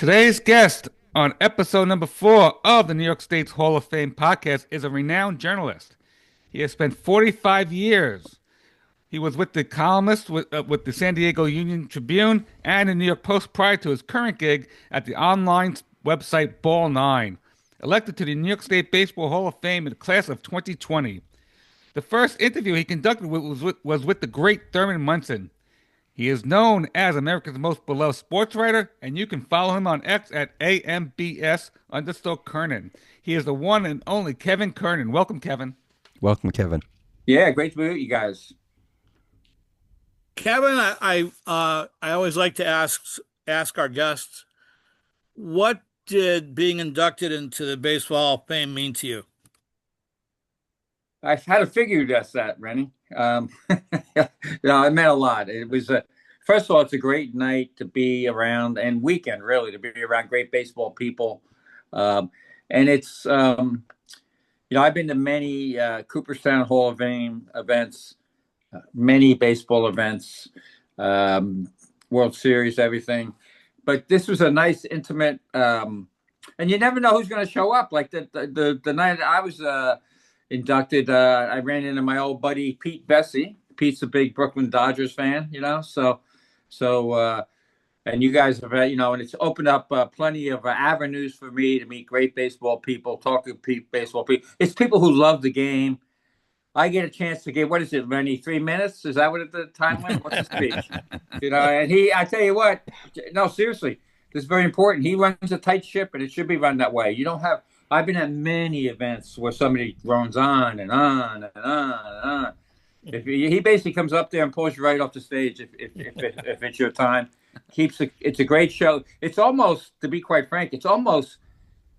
Today's guest on episode number 4 of the New York State's Hall of Fame podcast is a renowned journalist. He has spent 45 years. He was with the columnist with the San Diego Union Tribune and the New York Post prior to his current gig at the online website BallNine. Elected to the New York State Baseball Hall of Fame in the class of 2020. The first interview he conducted was with the great Thurman Munson. He is known as America's most beloved sports writer, and you can follow him on X at AMBS_Kernan. He is the one and only Kevin Kernan. Welcome, Kevin. Welcome, Kevin. Yeah, great to be with you guys. Kevin, I always like to ask our guests, what did being inducted into the Baseball Hall of Fame mean to you? I had to figure that, Rennie. It meant a lot. It was first of all, it's a great night to be around, and weekend really to be around great baseball people. And it's I've been to many Cooperstown Hall of Fame events, many baseball events, World Series, everything. But this was a nice, intimate, and you never know who's going to show up. Like the night I was inducted, I ran into my old buddy Pete Bessie. Pete's a big Brooklyn Dodgers fan, and you guys have, and it's opened up plenty of avenues for me to meet great baseball people, talk to baseball people. It's people who love the game. I get a chance to give, what is it, Lenny, 3 minutes? Is that what the time went? What's the speech? And I tell you what, no, seriously, this is very important. He runs a tight ship, and it should be run that way. I've been at many events where somebody drones on and on and on and on. He basically comes up there and pulls you right off the stage if it's your time. It's a great show. It's almost, to be quite frank, it's almost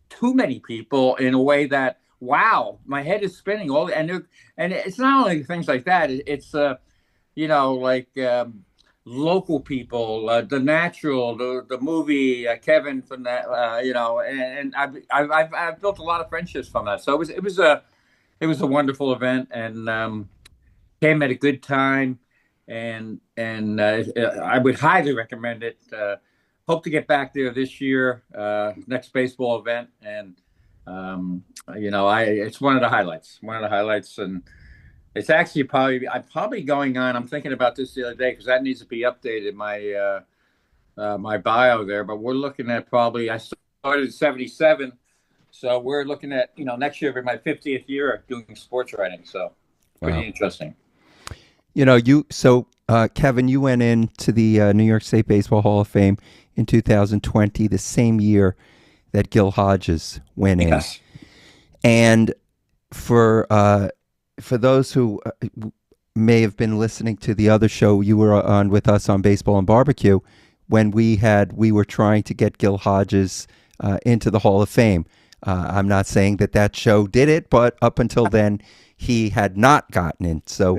too many people in a way that, wow, my head is spinning. And it's not only things like that. It's local people, The Natural, the movie, Kevin from that, and I've built a lot of friendships from that. So it was a wonderful event, and came at a good time, and I would highly recommend it. Hope to get back there this year, next baseball event, and it's one of the highlights, and it's actually I'm probably going on. I'm thinking about this the other day because that needs to be updated, my bio there. But we're looking at I started in '77, so we're looking at next year will be my 50th year of doing sports writing. So pretty interesting. Kevin, you went into the New York State Baseball Hall of Fame in 2020, the same year that Gil Hodges went in. Yes. And for those who may have been listening to the other show you were on with us on Baseball and Barbecue, when we were trying to get Gil Hodges into the Hall of Fame. I'm not saying that show did it, but up until then, he had not gotten in. So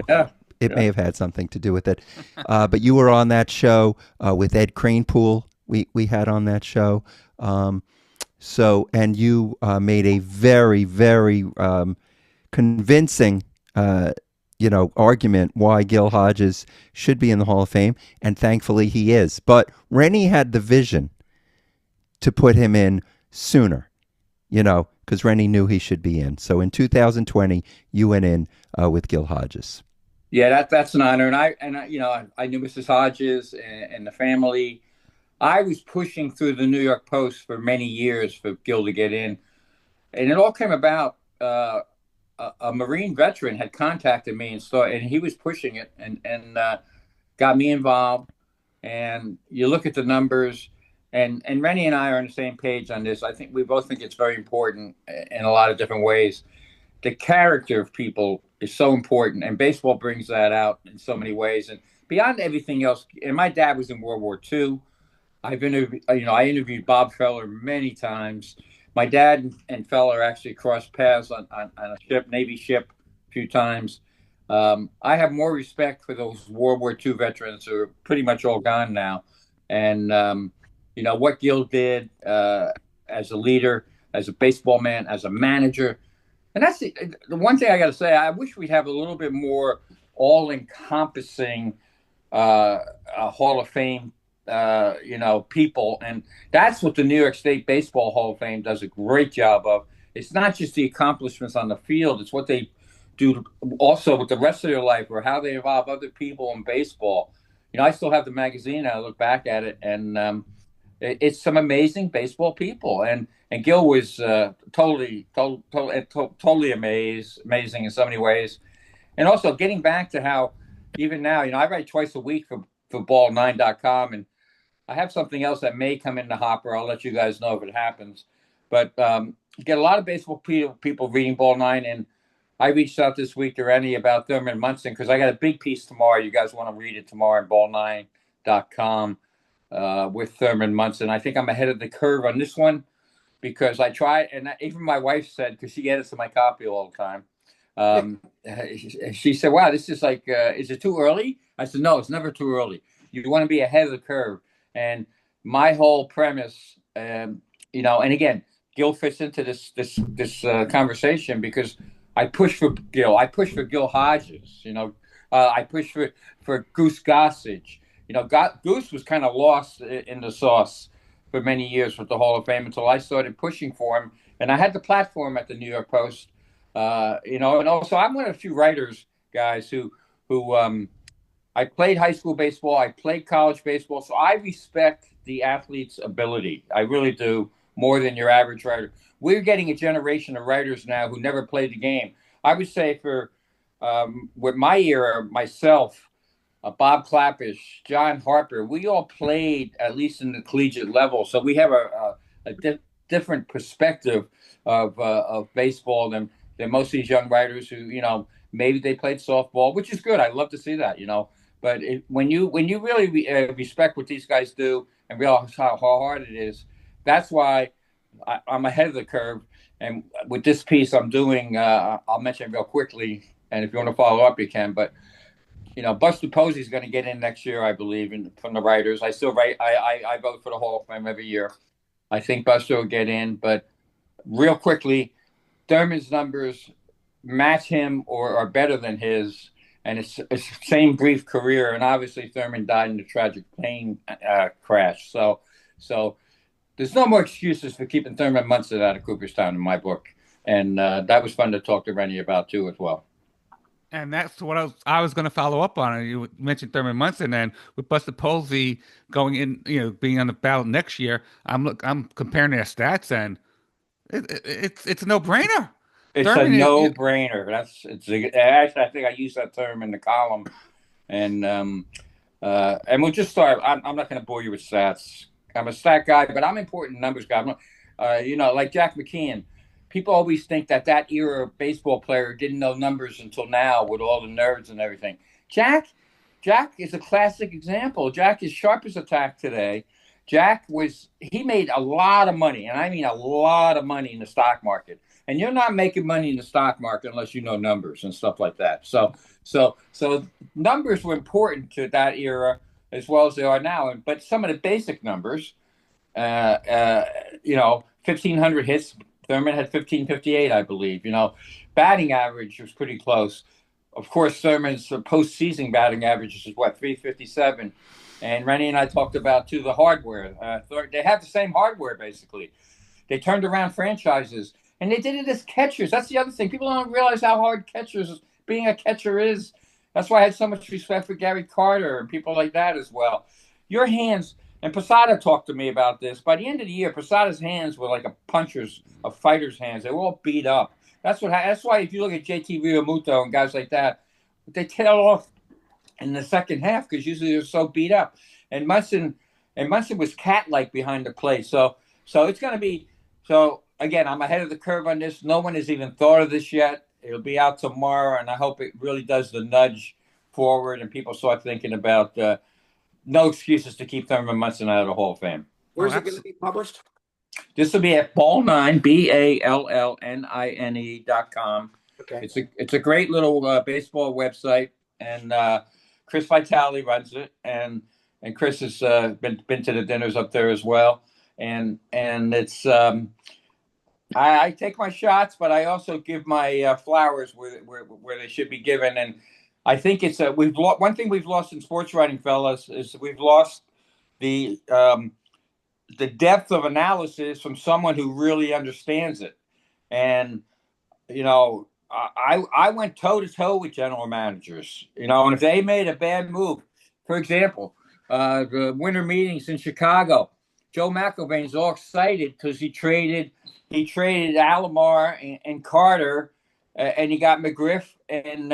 it may have had something to do with it. But you were on that show with Ed Kranepool. We had on that show. And you made a very, very convincing, argument why Gil Hodges should be in the Hall of Fame, and thankfully he is. But Rennie had the vision to put him in sooner, because Rennie knew he should be in. So in 2020, you went in with Gil Hodges. Yeah, that's an honor, and I knew Mrs. Hodges and the family. I was pushing through the New York Post for many years for Gil to get in, and it all came about. A Marine veteran had contacted me and he was pushing it and got me involved. And you look at the numbers, and Rennie and I are on the same page on this. I think we both think it's very important in a lot of different ways. The character of people is so important, and baseball brings that out in so many ways. And beyond everything else, and my dad was in World War II. I interviewed Bob Feller many times. My dad and Feller actually crossed paths on a ship, Navy ship, a few times. I have more respect for those World War II veterans who are pretty much all gone now. And, what Gil did as a leader, as a baseball man, as a manager. And that's the one thing I got to say. I wish we'd have a little bit more all-encompassing Hall of Fame people. And that's what the New York State Baseball Hall of Fame does a great job of. It's not just the accomplishments on the field, it's what they do also with the rest of their life, or how they involve other people in baseball. I still have the magazine. I look back at it, and it's some amazing baseball people. And Gil was totally amazing in so many ways. And also getting back to how even now, I write twice a week for BallNine.com, and I have something else that may come in the hopper. I'll let you guys know if it happens. But get a lot of baseball people reading BallNine, and I reached out this week to Rennie about Thurman Munson because I got a big piece tomorrow. You guys want to read it tomorrow at BallNine.com with Thurman Munson. I think I'm ahead of the curve on this one because I tried, and even my wife said, because she edits my copy all the time, she said, "Wow, this is like, is it too early?" I said, "No, it's never too early. You want to be ahead of the curve." And my whole premise, and again, Gil fits into this conversation because I push for Gil. I push for Gil Hodges. I push for Goose Gossage. Goose was kind of lost in the sauce for many years with the Hall of Fame until I started pushing for him, and I had the platform at the New York Post. And also I'm one of the few writers, guys, who I played high school baseball, I played college baseball, so I respect the athlete's ability. I really do, more than your average writer. We're getting a generation of writers now who never played the game. I would say with my era, myself, Bob Clappish, John Harper, we all played at least in the collegiate level, so we have a different perspective of baseball than most of these young writers who, maybe they played softball, which is good. I love to see that, But when you really respect what these guys do and realize how hard it is, that's why I'm ahead of the curve. And with this piece I'm doing, I'll mention it real quickly, and if you want to follow up, you can. But Buster Posey is going to get in next year, I believe, from the writers. I still write. I vote for the Hall of Fame every year. I think Buster will get in, but real quickly, Thurman's numbers match him or are better than his, and it's the same brief career. And obviously, Thurman died in a tragic plane crash. So there's no more excuses for keeping Thurman Munson out of Cooperstown in my book. And that was fun to talk to Rennie about too, as well. And that's what I was going to follow up on. You mentioned Thurman Munson, and with Buster Posey going in, being on the ballot next year, I'm comparing their stats, and it's a no-brainer. It's a no-brainer. Actually, I think I used that term in the column, and we'll just start. I'm not going to bore you with stats. I'm a stat guy, but I'm an important numbers guy. Like Jack McKeon. People always think that era of baseball player didn't know numbers until now with all the nerds and everything. Jack is a classic example. Jack is sharp as a tack today. He made a lot of money, and I mean a lot of money in the stock market. And you're not making money in the stock market unless you know numbers and stuff like that. So numbers were important to that era as well as they are now. But some of the basic numbers, 1,500 hits. Thurman had 1558, I believe. Batting average was pretty close. Of course, Thurman's postseason batting average is 357. And Rennie and I talked about too the hardware. They have the same hardware basically. They turned around franchises, and they did it as catchers. That's the other thing. People don't realize how hard being a catcher is. That's why I had so much respect for Gary Carter and people like that as well. Your hands. And Posada talked to me about this. By the end of the year, Posada's hands were like a fighter's hands. They were all beat up. That's why if you look at JT Realmuto and guys like that, they tail off in the second half because usually they're so beat up. And Munson was cat-like behind the plate. So it's going to be. So again, I'm ahead of the curve on this. No one has even thought of this yet. It'll be out tomorrow, and I hope it really does the nudge forward and people start thinking about. No excuses to keep Thurman Munson out of the Hall of Fame. Where's it going to be published? This will be at BallNine, BallNine.com. Okay. It's a great little baseball website, and Chris Vitale runs it, and Chris has been to the dinners up there as well, and it's I take my shots, but I also give my flowers where they should be given, and I think it's one thing we've lost in sports writing, fellas, is we've lost the depth of analysis from someone who really understands it. And I went toe to toe with general managers, and if they made a bad move, for example, the winter meetings in Chicago, Joe McElvain's all excited because he traded Alomar and Carter, and he got McGriff and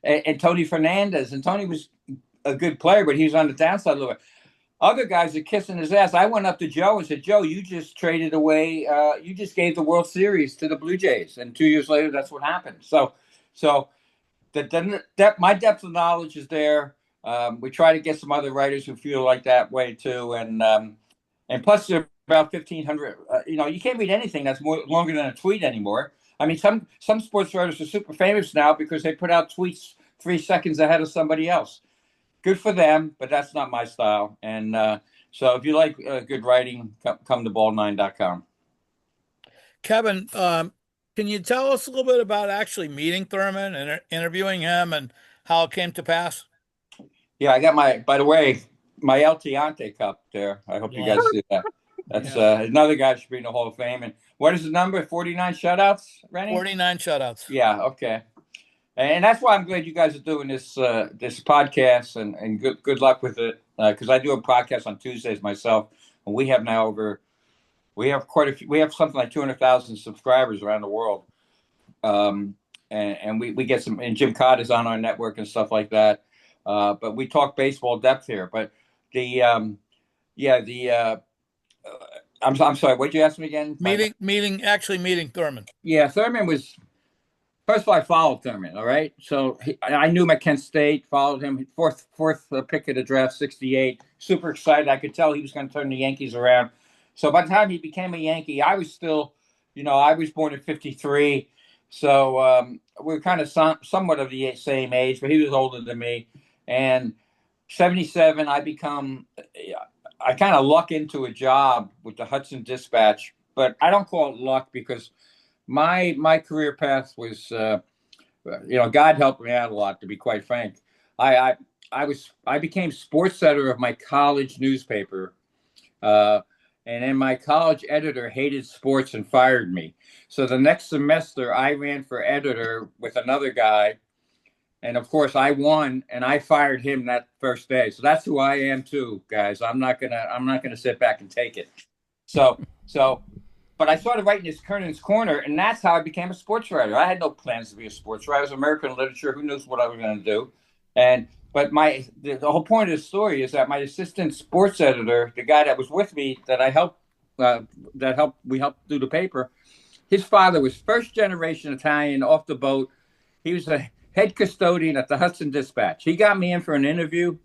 and Tony Fernandez. And Tony was a good player, but he was on the downside a little bit. Other guys are kissing his ass. I went up to Joe and said, Joe, you just traded away, you just gave the World Series to the Blue Jays. And 2 years later, that's what happened. So my depth of knowledge is there. We try to get some other writers who feel like that way too. And plus there are about 1,500, you can't read anything that's longer than a tweet anymore. I mean, some sports writers are super famous now because they put out tweets 3 seconds ahead of somebody else. Good for them, but that's not my style. And so if you like good writing, come to BallNine.com. Kevin, can you tell us a little bit about actually meeting Thurman and interviewing him and how it came to pass? Yeah, I got by the way, my El Tiante cup there. I hope you guys see that. That's another guy should be in the Hall of Fame. And what is the number? 49 shutouts, Rennie? 49 shutouts. Yeah, okay. And that's why I'm glad you guys are doing this podcast, and good luck with it, because I do a podcast on Tuesdays myself, and we have quite a few. We have something like 200,000 subscribers around the world, and we get some. And Jim Cott is on our network and stuff like that. But we talk baseball depth here. But I'm sorry. What did you ask me again? Meeting Thurman. Yeah, Thurman was. First of all, I followed Thurman, all right? So I knew him at Kent State, followed him, fourth pick of the draft, 68. Super excited. I could tell he was going to turn the Yankees around. So by the time he became a Yankee, I was still, I was born in 53. So we were kind of somewhat of the same age, but he was older than me. And 77, I kind of luck into a job with the Hudson Dispatch. But I don't call it luck because my career path was, God helped me out a lot, to be quite frank. I became sports editor of my college newspaper, and then my college editor hated sports and fired me. So the next semester I ran for editor with another guy, and of course I won, and I fired him that first day. So that's who I am too, guys. I'm not gonna sit back and take it. But I started writing this Kernan's Corner, and that's how I became a sports writer. I had no plans to be a sports writer. I was American literature. Who knows what I was going to do? But the whole point of the story is that my assistant sports editor, the guy that was with me, we helped do the paper, his father was first generation Italian off the boat. He was a head custodian at the Hudson Dispatch. He got me in for an interview.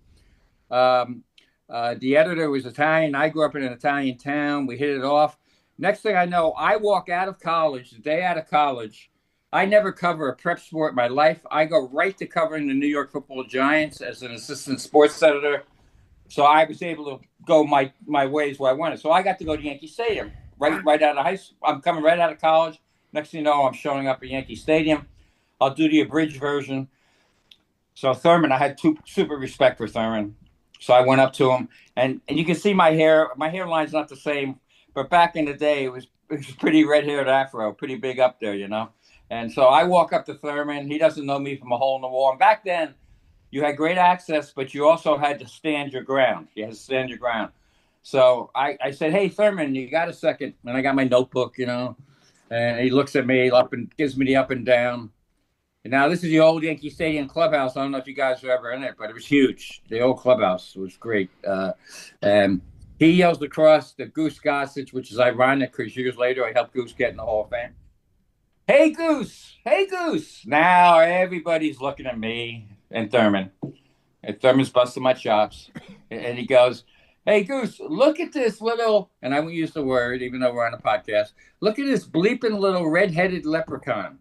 The editor was Italian. I grew up in an Italian town. We hit it off. Next thing I know, I walk out of college, the day out of college. I never cover a prep sport in my life. I go right to covering the New York Football Giants as an assistant sports editor. So I was able to go my ways where I wanted. So I got to go to Yankee Stadium right out of high school. I'm coming right out of college. Next thing you know, I'm showing up at Yankee Stadium. I'll do the abridged version. So Thurman, I had super respect for Thurman. So I went up to him, and you can see my hair. My hairline's not the same. But back in the day, it was pretty red-haired afro, pretty big up there, And so I walk up to Thurman. He doesn't know me from a hole in the wall. And back then, you had great access, but you also had to stand your ground. You had to stand your ground. So I said, hey, Thurman, you got a second? And I got my notebook, and he looks at me up and gives me the up and down. And now this is the old Yankee Stadium clubhouse. I don't know if you guys were ever in it, but it was huge. The old clubhouse was great. And he yells across the Goose Gossage, which is ironic because years later I helped Goose get in the Hall of Fame. Hey, Goose. Hey, Goose. Now everybody's looking at me and Thurman. And Thurman's busting my chops. And he goes, hey, Goose, look at this little, and I won't use the word, even though we're on a podcast. Look at this bleeping little red-headed leprechaun.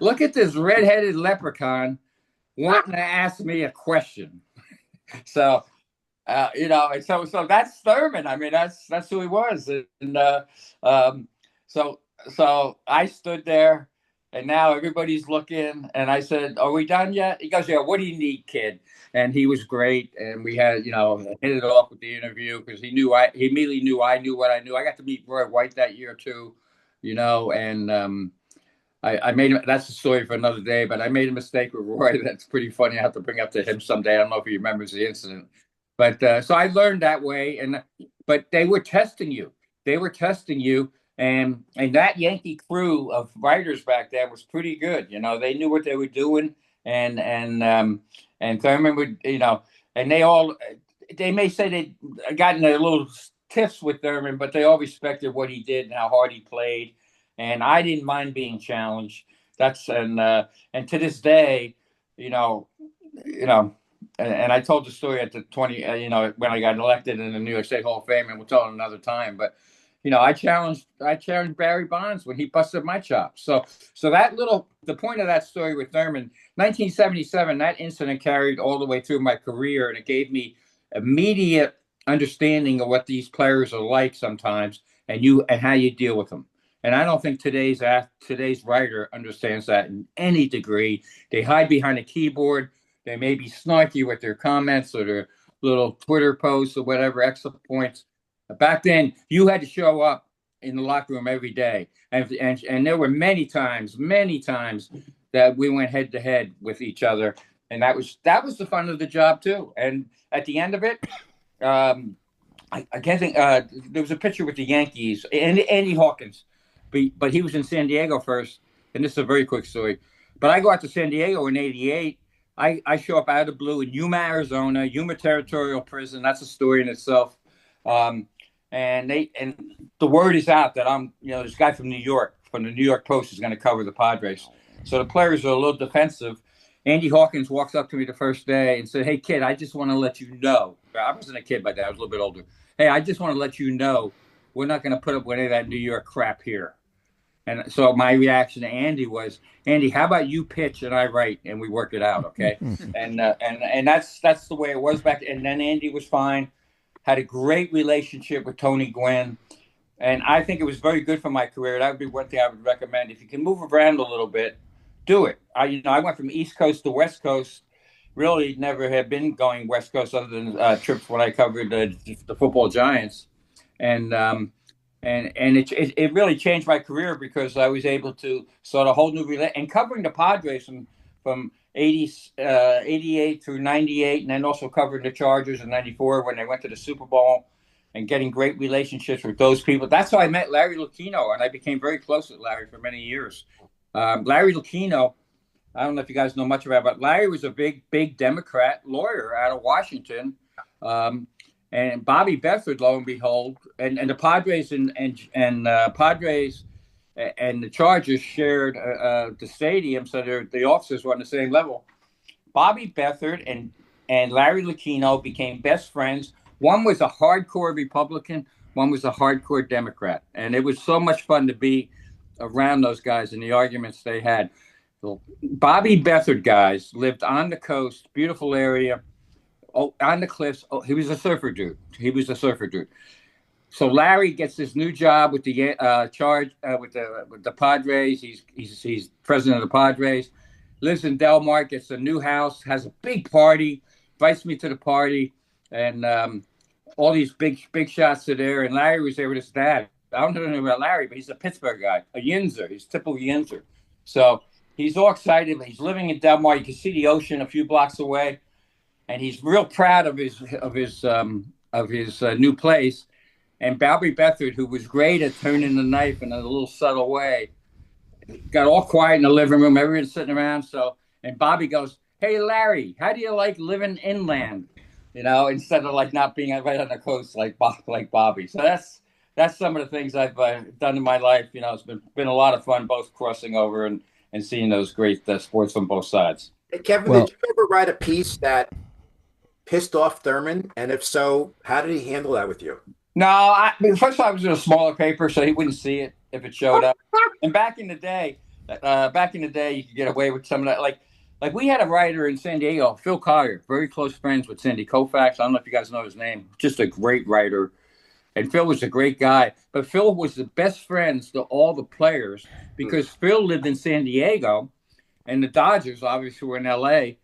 Look at this red-headed leprechaun wanting to ask me a question. So... and so that's Thurman. I mean, that's who he was. And so I stood there, And now everybody's looking. And I said, "Are we done yet?" He goes, "Yeah, what do you need, kid?" And he was great. And we had, hit it off with the interview because he immediately knew I knew what I knew. I got to meet Roy White that year too, and I made him. That's a story for another day, but I made a mistake with Roy. That's pretty funny. I have to bring up to him someday. I don't know if he remembers the incident, but so I learned that way. But they were testing you. They were testing you, and that Yankee crew of writers back then was pretty good. They knew what they were doing, and Thurman would, and they may say they gotten a little tiffs with Thurman, but they all respected what he did and how hard he played. And I didn't mind being challenged. And to this day, and I told the story at the 20, when I got elected in the New York State Hall of Fame, and we'll tell it another time. But I challenged Barry Bonds when he busted my chops. So the point of that story with Thurman, 1977, that incident carried all the way through my career, and it gave me immediate understanding of what these players are like sometimes, and how you deal with them. And I don't think today's writer understands that in any degree. They hide behind a keyboard. They may be snarky with their comments or their little Twitter posts or whatever, extra points. Back then, you had to show up in the locker room every day. And there were many times that we went head to head with each other. And that was the fun of the job, too. And at the end of it, I can't think, there was a picture with the Yankees, Andy Hawkins. But he was in San Diego first, and this is a very quick story. But I go out to San Diego in '88. I show up out of the blue in Yuma, Arizona, Yuma Territorial Prison. That's a story in itself. And the word is out that I'm, this guy from New York, from the New York Post, is going to cover the Padres. So the players are a little defensive. Andy Hawkins walks up to me the first day and said, "Hey, kid, I just want to let you know." I wasn't a kid by then. I was a little bit older. "Hey, I just want to let you know we're not going to put up with any of that New York crap here." And so my reaction to Andy was, "Andy, how about you pitch and I write and we work it out, okay?" and that's the way it was back. And then Andy was fine, had a great relationship with Tony Gwynn, and I think it was very good for my career. That would be one thing I would recommend. If you can move around a little bit, do it. I went from East Coast to West Coast. Really, never had been going West Coast other than trips when I covered the football Giants, and it really changed my career because I was able to sort of whole new and covering the Padres from 88 through 98, and then also covering the Chargers in 94 when they went to the Super Bowl, and getting great relationships with those people. That's how I met Larry Lucchino, and I became very close with Larry for many years. Larry Lucchino, I don't know if you guys know much about it, but Larry was a big Democrat lawyer out of Washington. And Bobby Bedford, lo and behold, and the Padres and Padres and the Chargers shared the stadium, so the officers were on the same level. Bobby Bedford and Larry Lucchino became best friends. One was a hardcore Republican, one was a hardcore Democrat, and it was so much fun to be around those guys and the arguments they had. So Bobby Bedford guys lived on the coast, beautiful area. On the cliffs. He was a surfer dude. So Larry gets this new job with the with the Padres. He's president of the Padres. Lives in Del Mar. Gets a new house. Has a big party. Invites me to the party, and all these big shots are there. And Larry was there with his dad. I don't know anything about Larry, but he's a Pittsburgh guy, a Yinzer. He's typical Yinzer. So he's all excited. He's living in Del Mar. You can see the ocean a few blocks away. And he's real proud of his new place. And Bobby Bedford, who was great at turning the knife in a little subtle way, got all quiet in the living room. Everyone's sitting around. And Bobby goes, "Hey, Larry, how do you like living inland? Instead of like not being right on the coast like Bobby." So that's some of the things I've done in my life. It's been a lot of fun, both crossing over and seeing those great sports from both sides. Hey, Kevin, did you ever write a piece that pissed off Thurman? And if so, how did he handle that with you? No, first of all, I was in a smaller paper, so he wouldn't see it if it showed up. And back in the day, you could get away with some of that. Like we had a writer in San Diego, Phil Collier, very close friends with Sandy Koufax. I don't know if you guys know his name. Just a great writer. And Phil was a great guy, but Phil was the best friends to all the players because Phil lived in San Diego, and the Dodgers obviously were in L.A.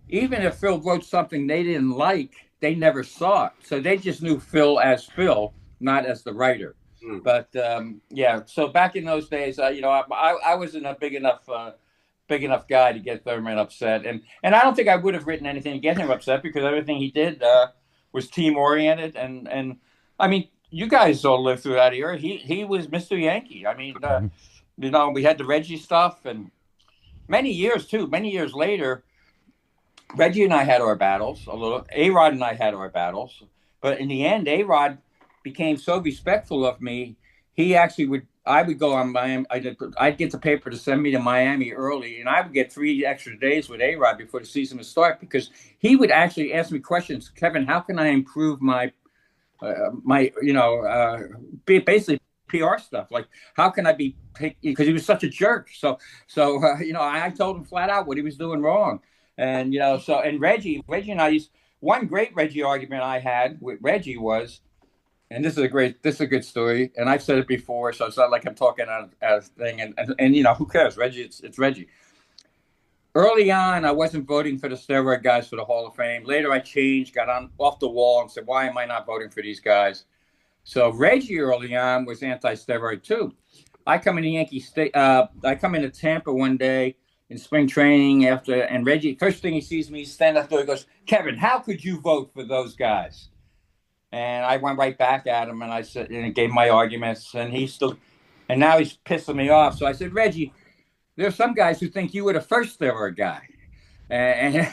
Even if Phil wrote something they didn't like, they never saw it. So they just knew Phil as Phil, not as the writer. But yeah, so back in those days, I wasn't a big enough guy to get Thurman upset, and I don't think I would have written anything to get him upset because everything he did was team oriented, and I mean, you guys all lived through that era. He was Mr. Yankee. I mean, we had the Reggie stuff, and many years later, Reggie and I had our battles a little. A-Rod and I had our battles, but in the end, A-Rod became so respectful of me. He actually I would go on Miami. I'd get the paper to send me to Miami early, and I would get 3 extra days with A-Rod before the season would start because he would actually ask me questions. Kevin, how can I improve my basically PR stuff? Like, how can I be? Because he was such a jerk. So I told him flat out what he was doing wrong. And and Reggie and I used one great Reggie argument I had with Reggie was, and this is a good story, and I've said it before, so it's not like I'm talking out of thing. And who cares? Reggie, it's Reggie. Early on, I wasn't voting for the steroid guys for the Hall of Fame. Later, I changed, got off the wall, and said, "Why am I not voting for these guys?" So Reggie early on was anti-steroid too. I come into Tampa one day in spring training and Reggie, first thing he sees me, he's standing up there, he goes, "Kevin, how could you vote for those guys?" And I went right back at him, and I said, and gave my arguments, and now he's pissing me off. So I said, "Reggie, there's some guys who think you were the first steroid guy," and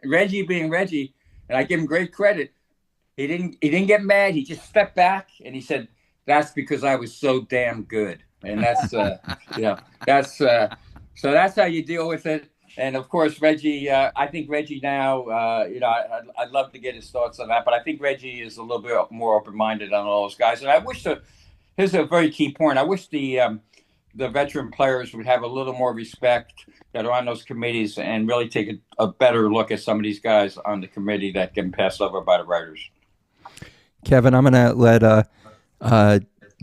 Reggie being Reggie, and I give him great credit. He didn't get mad. He just stepped back and he said, "That's because I was so damn good," and that's so that's how you deal with it. And of course, Reggie, I think Reggie now, I'd love to get his thoughts on that, but I think Reggie is a little bit more open-minded on all those guys. And I wish here's a very key point. I wish the veteran players would have a little more respect that are on those committees and really take a better look at some of these guys on the committee that get passed over by the writers. Kevin, I'm going to let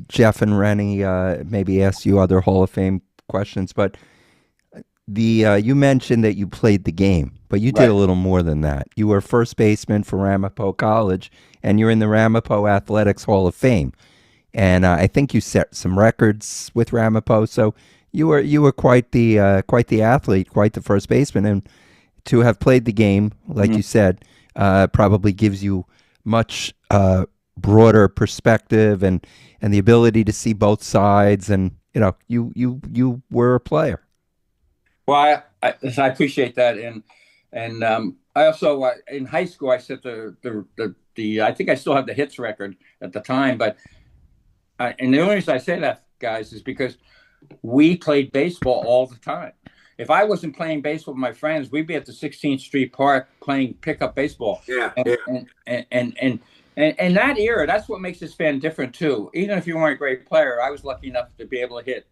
Jeff and Rennie maybe ask you other Hall of Fame questions, but you mentioned that you played the game, but you did a little more than that. You were first baseman for Ramapo College, and you're in the Ramapo Athletics Hall of Fame. And I think you set some records with Ramapo, so you were quite the athlete, quite the first baseman, and to have played the game, like you said, probably gives you much broader perspective and the ability to see both sides. And you were a player. Well, I appreciate that, and I also in high school I set the I think I still have the hits record at the time, but and the only reason I say that, guys, is because we played baseball all the time. If I wasn't playing baseball with my friends, we'd be at the 16th Street Park playing pickup baseball. Yeah. And that era, that's what makes this fan different too. Even if you weren't a great player, I was lucky enough to be able to hit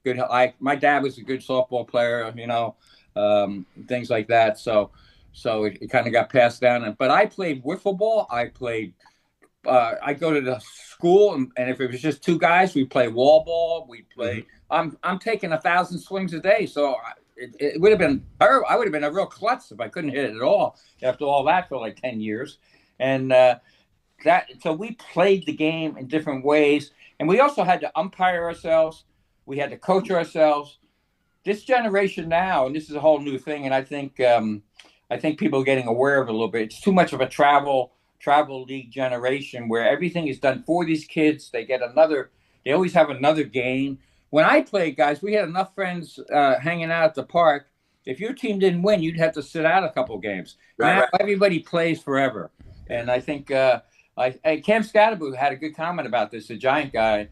good. My dad was a good softball player, things like that. So it kind of got passed down. But I played wiffle ball. I go to the school, and if it was just two guys, we play wall ball. We play. I'm taking 1,000 swings a day, so it would have been. I would have been a real klutz if I couldn't hit it at all after all that for like 10 years, and so we played the game in different ways, and we also had to umpire ourselves. We had to coach ourselves. This generation now, and this is a whole new thing, and I think people are getting aware of it a little bit. It's too much of a travel league generation where everything is done for these kids. They always have another game. When I played, guys, we had enough friends hanging out at the park. If your team didn't win, you'd have to sit out a couple games. Now everybody plays forever. And I think Cam Scatterboot had a good comment about this, the Giant guy.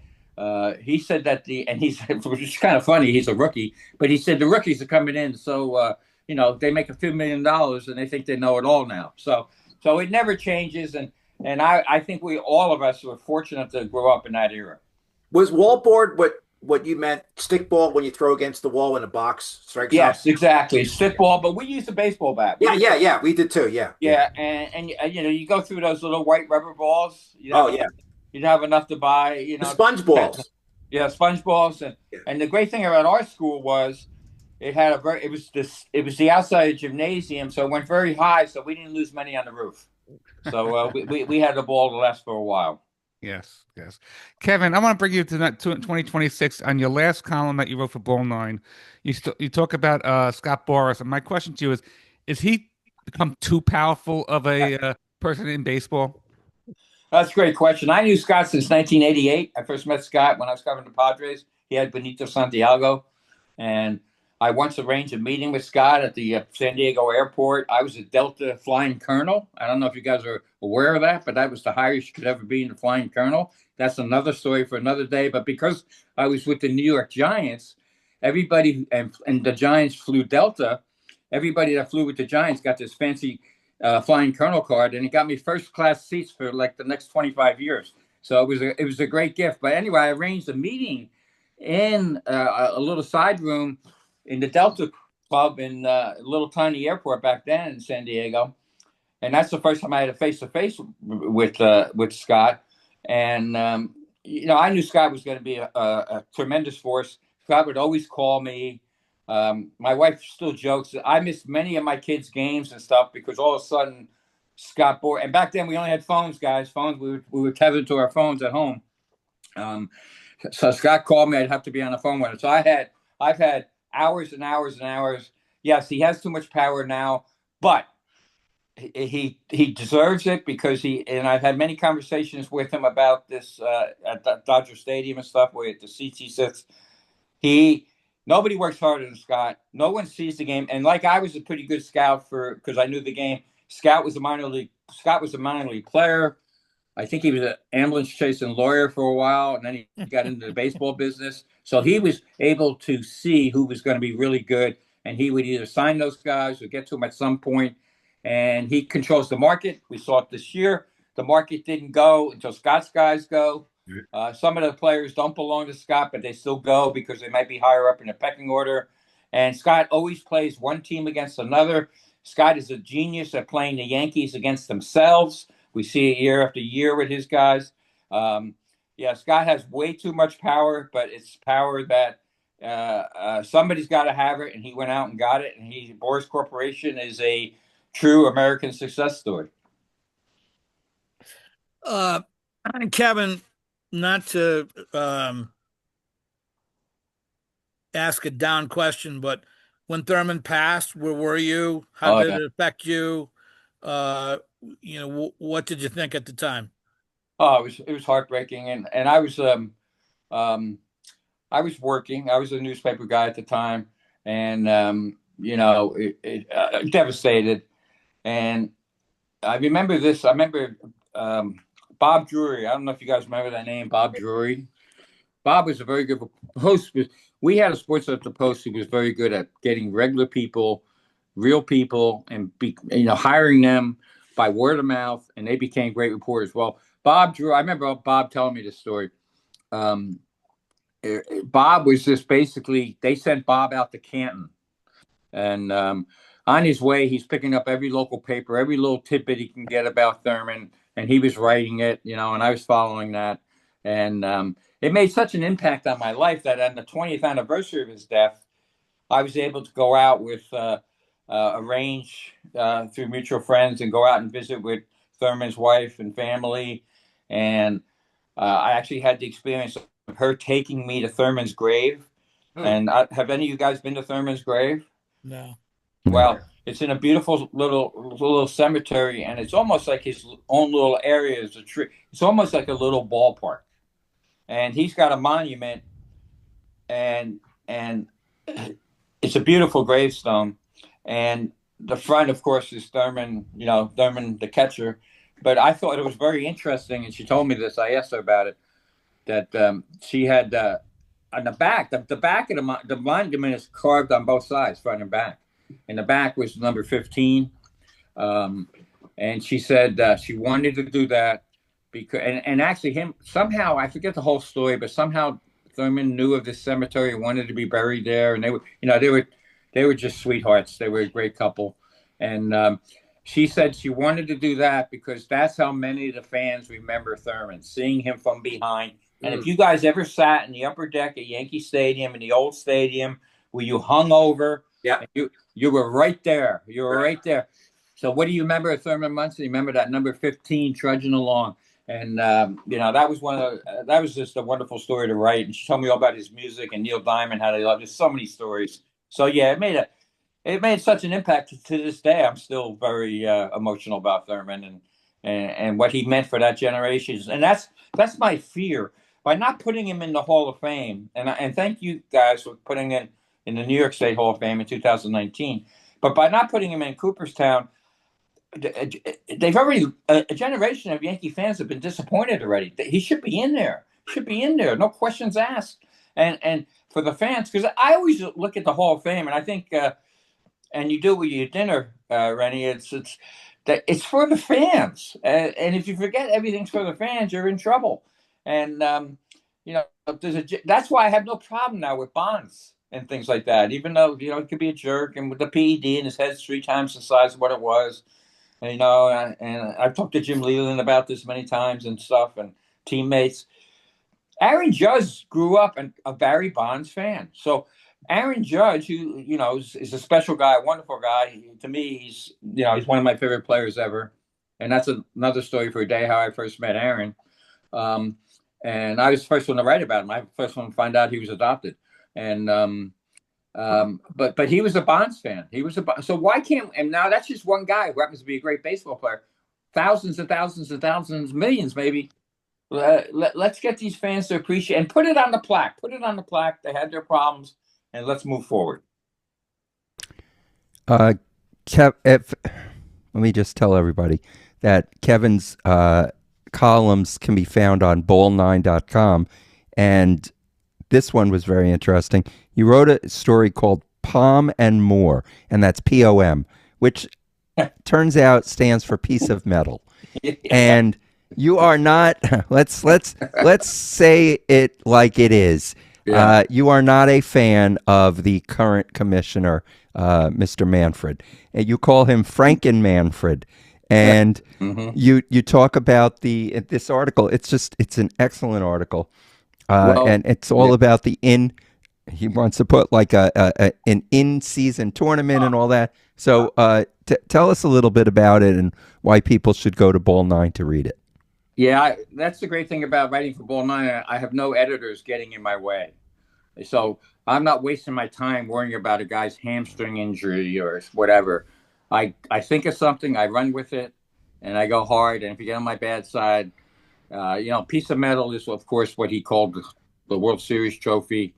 He said that which is kind of funny, he's a rookie, but he said the rookies are coming in, so they make a few $1 million and they think they know it all now. So it never changes, and I think all of us were fortunate to grow up in that era. Was wallboard what you meant, stickball when you throw against the wall in a box strikes? Yes, exactly, stickball. But we used a baseball bat. Yeah, we did too. Yeah. And you go through those little white rubber balls. Oh yeah. you'd have enough to buy, The sponge balls. yeah, sponge balls. And the great thing about our school was it had it was the outside gymnasium, so it went very high, so we didn't lose money on the roof. So we had the ball to last for a while. Yes, yes. Kevin, I want to bring you to 2026 on your last column that you wrote for BallNine. You talk about Scott Boras, and my question to you is he become too powerful of a person in baseball? That's a great question. I knew Scott since 1988. I first met Scott when I was covering the Padres. He had Benito Santiago, and I once arranged a meeting with Scott at the San Diego airport. I was a Delta flying colonel. I don't know if you guys are aware of that, but that was the highest you could ever be in a flying colonel. That's another story for another day. But because I was with the New York Giants, everybody and the Giants flew Delta. Everybody that flew with the Giants got this fancy flying colonel card, and it got me first class seats for like the next 25 years. So it was a great gift. But anyway, I arranged a meeting in a little side room in the Delta Club in a little tiny airport back then in San Diego, and that's the first time I had a face to face with Scott. And I knew Scott was going to be a tremendous force. Scott would always call me. My wife still jokes that I missed many of my kids' games and stuff because all of a sudden Scott Boras, and back then we only had phones, guys. Phones, we were tethered to our phones at home. So Scott called me. I'd have to be on the phone with him. So I've had hours and hours and hours. Yes, he has too much power now, but he deserves it because and I've had many conversations with him about this at Dodger Stadium and stuff where the seats he sits. Nobody works harder than Scott. No one sees the game. And like I was a pretty good scout because I knew the game. Scott was a minor league player. I think he was an ambulance chasing lawyer for a while, and then he got into the baseball business. So he was able to see who was going to be really good, and he would either sign those guys or get to them at some point. And he controls the market. We saw it this year. The market didn't go until Scott's guys go. Some of the players don't belong to Scott, but they still go because they might be higher up in the pecking order. And Scott always plays one team against another. Scott is a genius at playing the Yankees against themselves. We see it year after year with his guys. Scott has way too much power, but it's power that somebody's got to have it, and he went out and got it. And Boras Corporation is a true American success story. Kevin, not to ask a down question, but when Thurman passed, where were you? How did it affect you? What did you think at the time? Oh, it was heartbreaking, and I was working. I was a newspaper guy at the time, and devastated. And I remember this. I remember Bob Drury. I don't know if you guys remember that name, Bob Drury. Bob was a very good host. We had a SportsWriter Post who was very good at getting regular people, real people, and hiring them by word of mouth, and they became great reporters. Well, Bob Drew, I remember Bob telling me this story. Bob was just basically, they sent Bob out to Canton. And on his way, he's picking up every local paper, every little tidbit he can get about Thurman, and he was writing it, and I was following that. And it made such an impact on my life that on the 20th anniversary of his death, I was able to go out with arrange through mutual friends and go out and visit with Thurman's wife and family. And I actually had the experience of her taking me to Thurman's grave. Oh. And have any of you guys been to Thurman's grave? No. Well, it's in a beautiful little cemetery, and it's almost like his own little area is a tree. It's almost like a little ballpark. And he's got a monument, and it's a beautiful gravestone. And the front, of course, is Thurman, Thurman, the catcher. But I thought it was very interesting, and she told me this. I asked her about it, that she had on the back, the back of the monument is carved on both sides, front and back. And the back was number 15. And she said she wanted to do that because, and actually somehow, I forget the whole story, but somehow Thurman knew of this cemetery and wanted to be buried there. And they were just sweethearts. They were a great couple. And She said she wanted to do that because that's how many of the fans remember Thurman, seeing him from behind. And if you guys ever sat in the upper deck at Yankee Stadium, in the old stadium, where you hung over, Yeah. you were right there. You were Right. right there. So what do you remember of Thurman Munson? You remember that number 15 trudging along. And that was that was just a wonderful story to write. And she told me all about his music and Neil Diamond, how they loved. There's so many stories. So yeah, it made such an impact to this day. I'm still very emotional about Thurman and what he meant for that generation. And that's my fear by not putting him in the Hall of Fame. And thank you guys for putting in the New York State Hall of Fame in 2019. But by not putting him in Cooperstown, they've already a generation of Yankee fans have been disappointed already. He should be in there. Should be in there. No questions asked. And for the fans, because I always look at the Hall of Fame, and I think. And you do with your dinner, Rennie. It's for the fans, and if you forget everything's for the fans, you're in trouble. And that's why I have no problem now with Bonds and things like that. Even though it could be a jerk, and with the PED and his head's 3 times the size of what it was, and I've talked to Jim Leland about this many times and stuff, and teammates. Aaron Judge grew up a Barry Bonds fan, so. Aaron Judge, who is a special guy, a wonderful guy. To me, he's one of my favorite players ever, and that's another story for a day. How I first met Aaron, and I was the first one to write about him. I was the first one to find out he was adopted, and but he was a Bonds fan. So why can't? And now that's just one guy who happens to be a great baseball player. Thousands and thousands and thousands, millions maybe. Let's get these fans to appreciate and put it on the plaque. Put it on the plaque. They had their problems. And let's move forward. Let me just tell everybody that Kevin's columns can be found on BallNine.com, and this one was very interesting. You wrote a story called Pom and More, and that's POM, which turns out stands for piece of metal. Yeah. And you are not. Let's say it like it is. Yeah. You are not a fan of the current commissioner, Mr. Manfred. And you call him Franken Manfred. And you talk about this article. It's an excellent article. And it's all about he wants to put like an in-season tournament and all that. So tell us a little bit about it and why people should go to BallNine to read it. Yeah, that's the great thing about writing for BallNine. I have no editors getting in my way. So I'm not wasting my time worrying about a guy's hamstring injury or whatever. I think of something, I run with it, and I go hard. And if you get on my bad side, piece of metal is, of course, what he called the World Series trophy.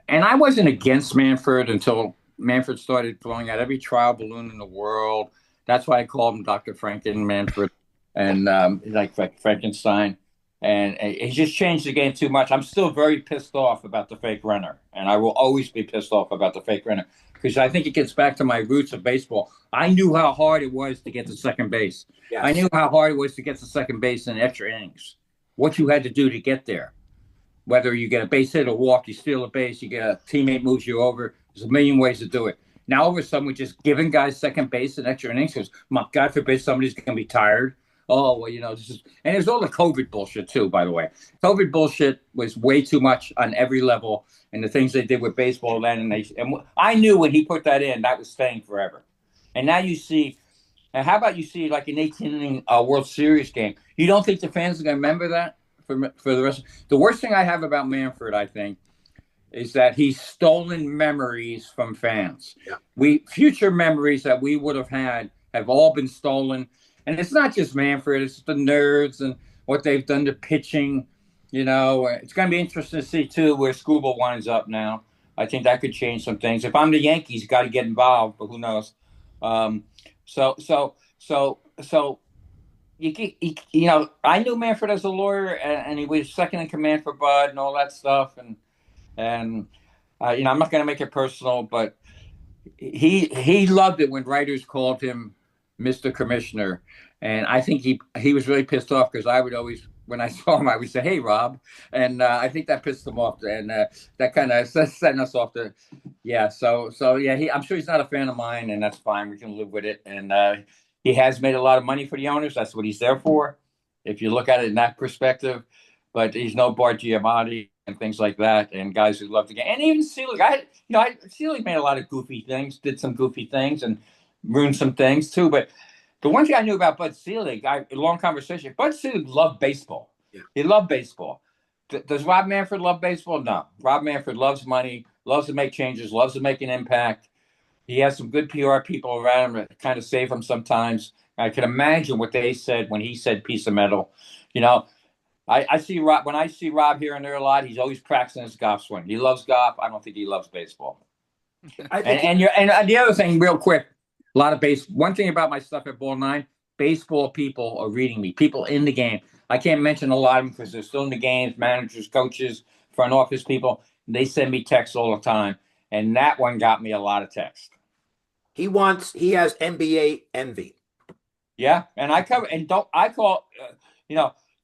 And I wasn't against Manfred until Manfred started throwing out every trial balloon in the world. That's why I called him Dr. Franken Manfred. And like Frankenstein, and he just changed the game too much. I'm still very pissed off about the fake runner, and I will always be pissed off about the fake runner because I think it gets back to my roots of baseball. I knew how hard it was to get to second base. Yes. I knew how hard it was to get to second base in extra innings. What you had to do to get there, whether you get a base hit or walk, you steal a base, you get a teammate moves you over. There's a million ways to do it. Now all of a sudden we're just giving guys second base in extra innings because, God forbid, somebody's going to be tired. Oh, well, this is, and there's all the COVID bullshit too, by the way. COVID bullshit was way too much on every level, and the things they did with baseball then, and I knew when he put that in, that was staying forever. And now you see, and how about you see like an 18-inning World Series game? You don't think the fans are going to remember that for the rest? The worst thing I have about Manfred, I think, is that he's stolen memories from fans. Yeah. Future memories that we would have had have all been stolen. And it's not just Manfred, it's the nerds and what they've done to pitching. It's going to be interesting to see, too, where Scooble winds up now. I think that could change some things. If I'm the Yankees, got to get involved, but who knows? So I knew Manfred as a lawyer, and he was second in command for Bud and all that stuff. And I'm not going to make it personal, but he loved it when writers called him Mr. Commissioner. And I think he was really pissed off because I would always, when I saw him, I would say, "Hey, Rob," and I think that pissed him off, and that kind of setting us off to, yeah. So yeah, I'm sure he's not a fan of mine, and that's fine. We can live with it. And He has made a lot of money for the owners. That's what he's there for, if you look at it in that perspective. But he's no Bart Giamatti and things like that, and guys who love the game. And even Selig, Selig made a lot of goofy things, did some goofy things, and ruined some things too. But the one thing I knew about Bud Selig, a long conversation. Bud Selig loved baseball. Yeah. He loved baseball. Does Rob Manfred love baseball? No. Rob Manfred loves money, loves to make changes, loves to make an impact. He has some good PR people around him that kind of save him sometimes. I can imagine what they said when he said piece of metal. You know, I see Rob, when I see Rob here and there a lot, he's always practicing his golf swing. He loves golf. I don't think he loves baseball. I think And the other thing, real quick, a lot of base. One thing about my stuff at BallNine, baseball people are reading me. People in the game. I can't mention a lot of them because they're still in the games. Managers, coaches, front office people. They send me texts all the time, and that one got me a lot of texts. he has NBA envy. Yeah, and I cover and don't I call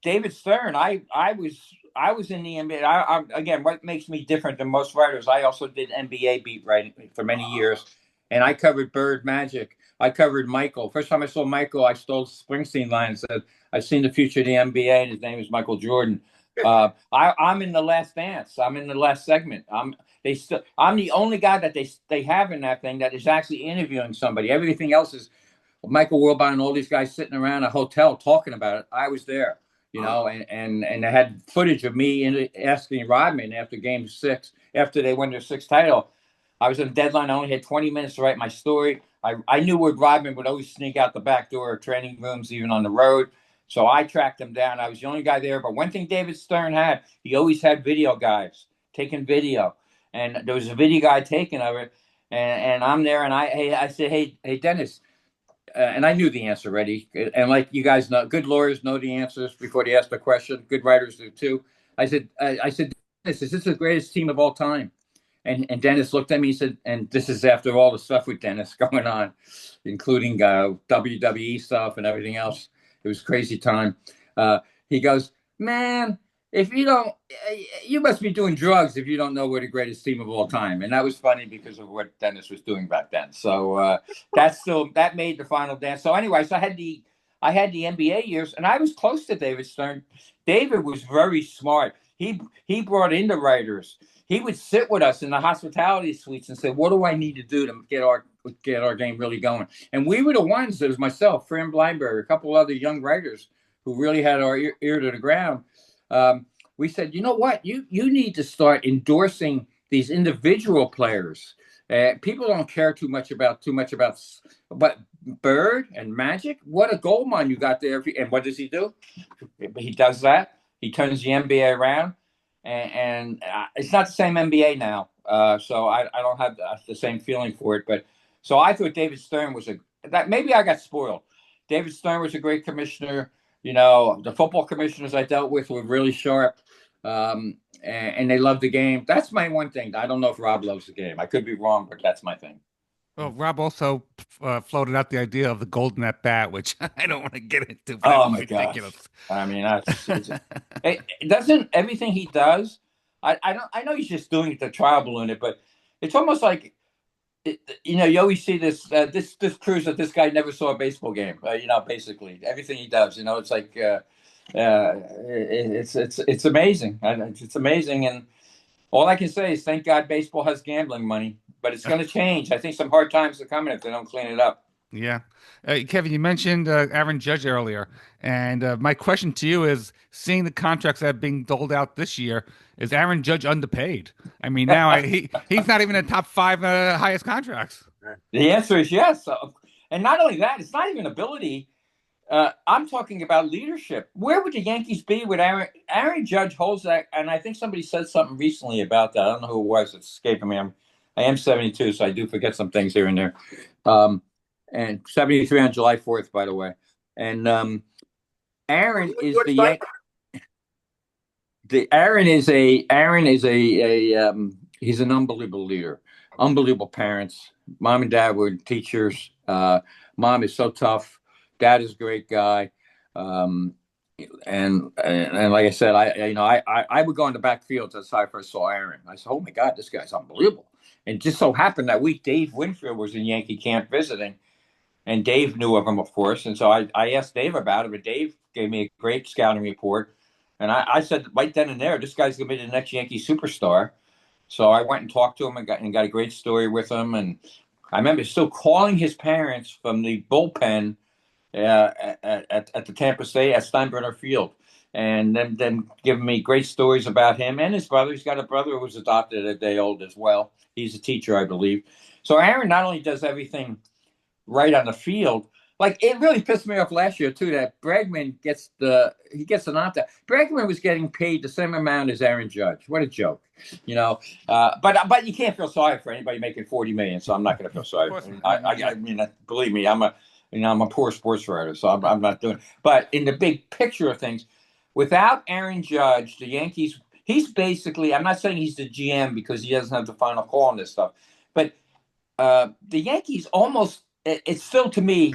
David Stern. I was in the NBA. Again, what makes me different than most writers? I also did NBA beat writing for many years, and I covered Bird, Magic. I covered Michael. First time I saw Michael, I stole Springsteen line and said, "I've seen the future of the NBA." And his name is Michael Jordan. I'm in the last dance. I'm in the last segment. I'm the only guy that they have in that thing that is actually interviewing somebody. Everything else is Michael Wilbon and all these guys sitting around a hotel talking about it. I was there, and they had footage of me asking Rodman after Game 6, after they won their sixth title. I was on deadline. I only had 20 minutes to write my story. I knew where Rodman would always sneak out the back door of training rooms, even on the road. So I tracked him down. I was the only guy there. But one thing David Stern had, he always had video guys taking video. And there was a video guy taking of it. And I'm there, and I said, hey, Dennis, and I knew the answer already. And like you guys know, good lawyers know the answers before they ask the question. Good writers do too. I said, Dennis, is this the greatest team of all time? And Dennis looked at me and said, and this is after all the stuff with Dennis going on, including WWE stuff and everything else. It was a crazy time. He goes, man, if you don't, you must be doing drugs if you don't know we're the greatest team of all time. And that was funny because of what Dennis was doing back then. So that made the final dance. So anyway, so I had the NBA years, and I was close to David Stern. David was very smart. He brought in the writers. He would sit with us in the hospitality suites and say, what do I need to do to get our game really going? And we were the ones, it was myself, Fran Bleinberg, a couple other young writers who really had our ear to the ground. We said, you know what? You need to start endorsing these individual players. People don't care too much about but Bird and Magic. What a gold mine you got there! And what does he do? He does that. He turns the NBA around, and it's not the same NBA now. So I don't have the same feeling for it. But so I thought David Stern was that maybe I got spoiled. David Stern was a great commissioner. The football commissioners I dealt with were really sharp, and they loved the game. That's my one thing. I don't know if Rob loves the game. I could be wrong, but that's my thing. Well, Rob also floated out the idea of the golden at bat, which I don't want to get into. But Oh my ridiculous. God! I mean, it doesn't everything he does. I know he's just doing it to trial balloon it, but it's almost like you always see this proves that this guy never saw a baseball game. Basically everything he does. It's like it's amazing. It's amazing, and all I can say is thank God baseball has gambling money. But it's going to change. I think some hard times are coming if they don't clean it up. Yeah. Kevin, you mentioned Aaron Judge earlier. And my question to you is, seeing the contracts that are being doled out this year, is Aaron Judge underpaid? I mean, now he's not even in the top 5 highest contracts. The answer is yes. And not only that, it's not even ability. I'm talking about leadership. Where would the Yankees be with Aaron? Aaron Judge holds that, and I think somebody said something recently about that. I don't know who it was. It's escaping me. I am 72, so I do forget some things here and there. And 73 on July 4th, by the way. And Aaron is he's an unbelievable leader. Unbelievable parents. Mom and dad were teachers. Mom is so tough. Dad is a great guy. And like I said, I would go in the backfield. That's how I first saw Aaron. I said, oh my God, this guy's unbelievable. And just so happened that week, Dave Winfield was in Yankee camp visiting. and Dave knew of him, of course. And so I asked Dave about it, but Dave gave me a great scouting report. And I said right then and there, this guy's going to be the next Yankee superstar. So I went and talked to him and got a great story with him. And I remember still calling his parents from the bullpen at the Tampa State at Steinbrenner Field, and then giving me great stories about him and his brother. He's got a brother who was adopted a day old as well. He's a teacher, I believe. So Aaron not only does everything right on the field, like it really pissed me off last year too that Bregman gets an opt-out. Bregman was getting paid the same amount as Aaron Judge. What a joke, you know. But you can't feel sorry for anybody making $40 million, so I'm not going to feel sorry. I mean, believe me, I'm a poor sports writer, so I'm not doing it. But in the big picture of things, without Aaron Judge, the Yankees, he's basically, I'm not saying he's the GM because he doesn't have the final call on this stuff, but the Yankees almost, it still to me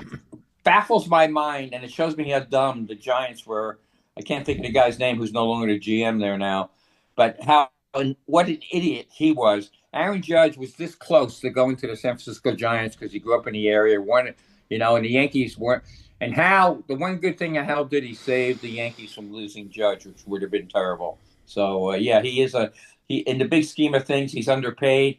baffles my mind, and it shows me how dumb the Giants were. I can't think of the guy's name who's no longer the GM there now, but what an idiot he was. Aaron Judge was this close to going to the San Francisco Giants because he grew up in the area, and the Yankees weren't. And the one good thing that Hal did, he saved the Yankees from losing Judge, which would have been terrible. So, he is in the big scheme of things, he's underpaid,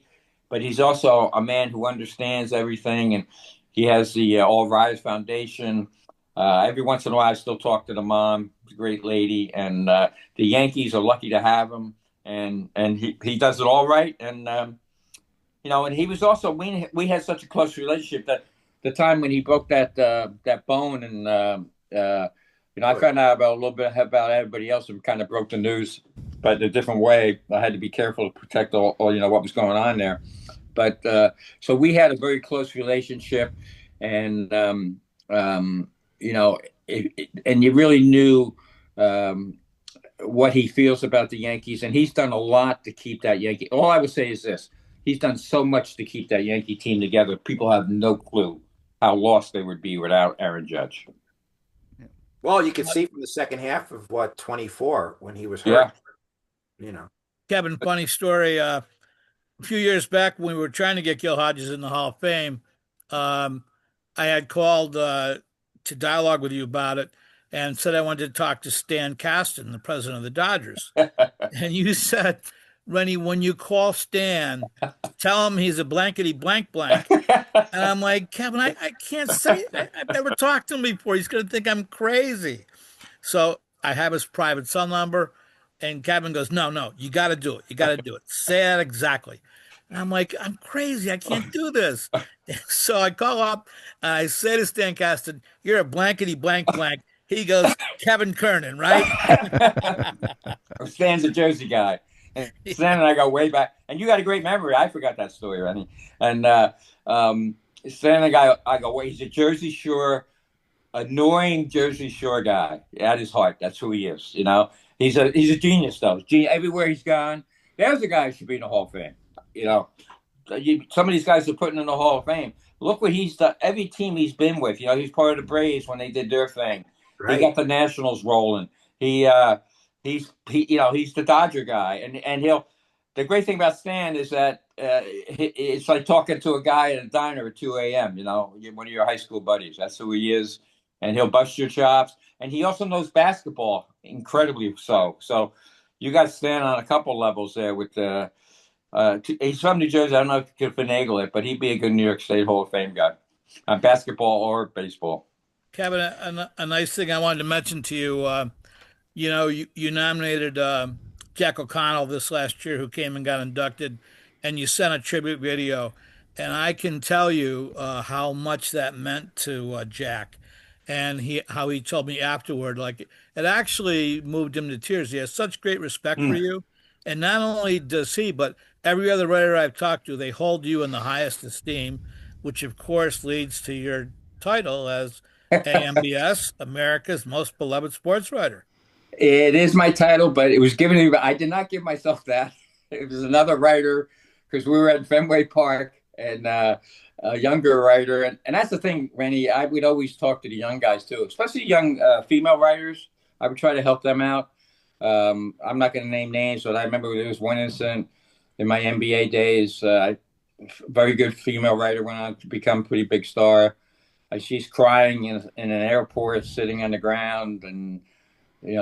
but he's also a man who understands everything, and he has the All Rise Foundation. Every once in a while, I still talk to the mom, a great lady, and the Yankees are lucky to have him, and he does it all right. And and he was also, we had such a close relationship that the time when he broke that bone, and I found out a little bit about everybody else who kind of broke the news, but in a different way. I had to be careful to protect all what was going on there. But so we had a very close relationship, and and you really knew what he feels about the Yankees, and he's done a lot to keep that Yankee. All I would say is this: he's done so much to keep that Yankee team together. People have no clue how lost they would be without Aaron Judge. Well, you could see from the second half of 24 when he was hurt. Yeah. Kevin, funny story. A few years back when we were trying to get Gil Hodges in the Hall of Fame, I had called to dialogue with you about it and said I wanted to talk to Stan Kasten, the president of the Dodgers. And you said, Rennie, when you call Stan, tell him he's a blankety blank blank. And I'm like, Kevin, I can't say it. I've never talked to him before. He's going to think I'm crazy. So I have his private cell number. And Kevin goes, no, you got to do it. You got to do it. Say that exactly. And I'm like, I'm crazy. I can't do this. So I call up and I say to Stan Kasten, you're a blankety blank blank. He goes, Kevin Kernan, right? Stan's a Jersey guy. And Stan and I go way back. And you got a great memory. I forgot that story, Rennie. And Stan and I go, wait, he's a Jersey Shore, annoying Jersey Shore guy at his heart. That's who he is, He's a genius, though. Everywhere he's gone, there's a guy who should be in the Hall of Fame. Some of these guys are putting in the Hall of Fame. Look what he's done. Every team he's been with, he's part of the Braves when they did their thing. Right. He got the Nationals rolling. He's the Dodger guy, and the great thing about Stan is that it's like talking to a guy at a diner at 2 a.m. One of your high school buddies. That's who he is, and he'll bust your chops. And he also knows basketball incredibly so. So you got Stan on a couple levels there with he's from New Jersey. I don't know if you could finagle it, but he'd be a good New York State Hall of Fame guy on basketball or baseball. Kevin, a nice thing I wanted to mention to you, you nominated Jack O'Connell this last year, who came and got inducted, and you sent a tribute video. And I can tell you how much that meant to Jack. And how he told me afterward, like it actually moved him to tears. He has such great respect for you. And not only does he, but every other writer I've talked to, they hold you in the highest esteem, which of course leads to your title as AMBS, America's most beloved sports writer. It is my title, but it was given to me, but I did not give myself that. It was another writer because we were at Fenway Park, and a younger writer. And that's the thing, Rennie, I would always talk to the young guys too, especially young female writers. I would try to help them out. I'm not going to name names, but I remember there was one incident in my NBA days. Very good female writer went on to become a pretty big star. she's crying in an airport, sitting on the ground, and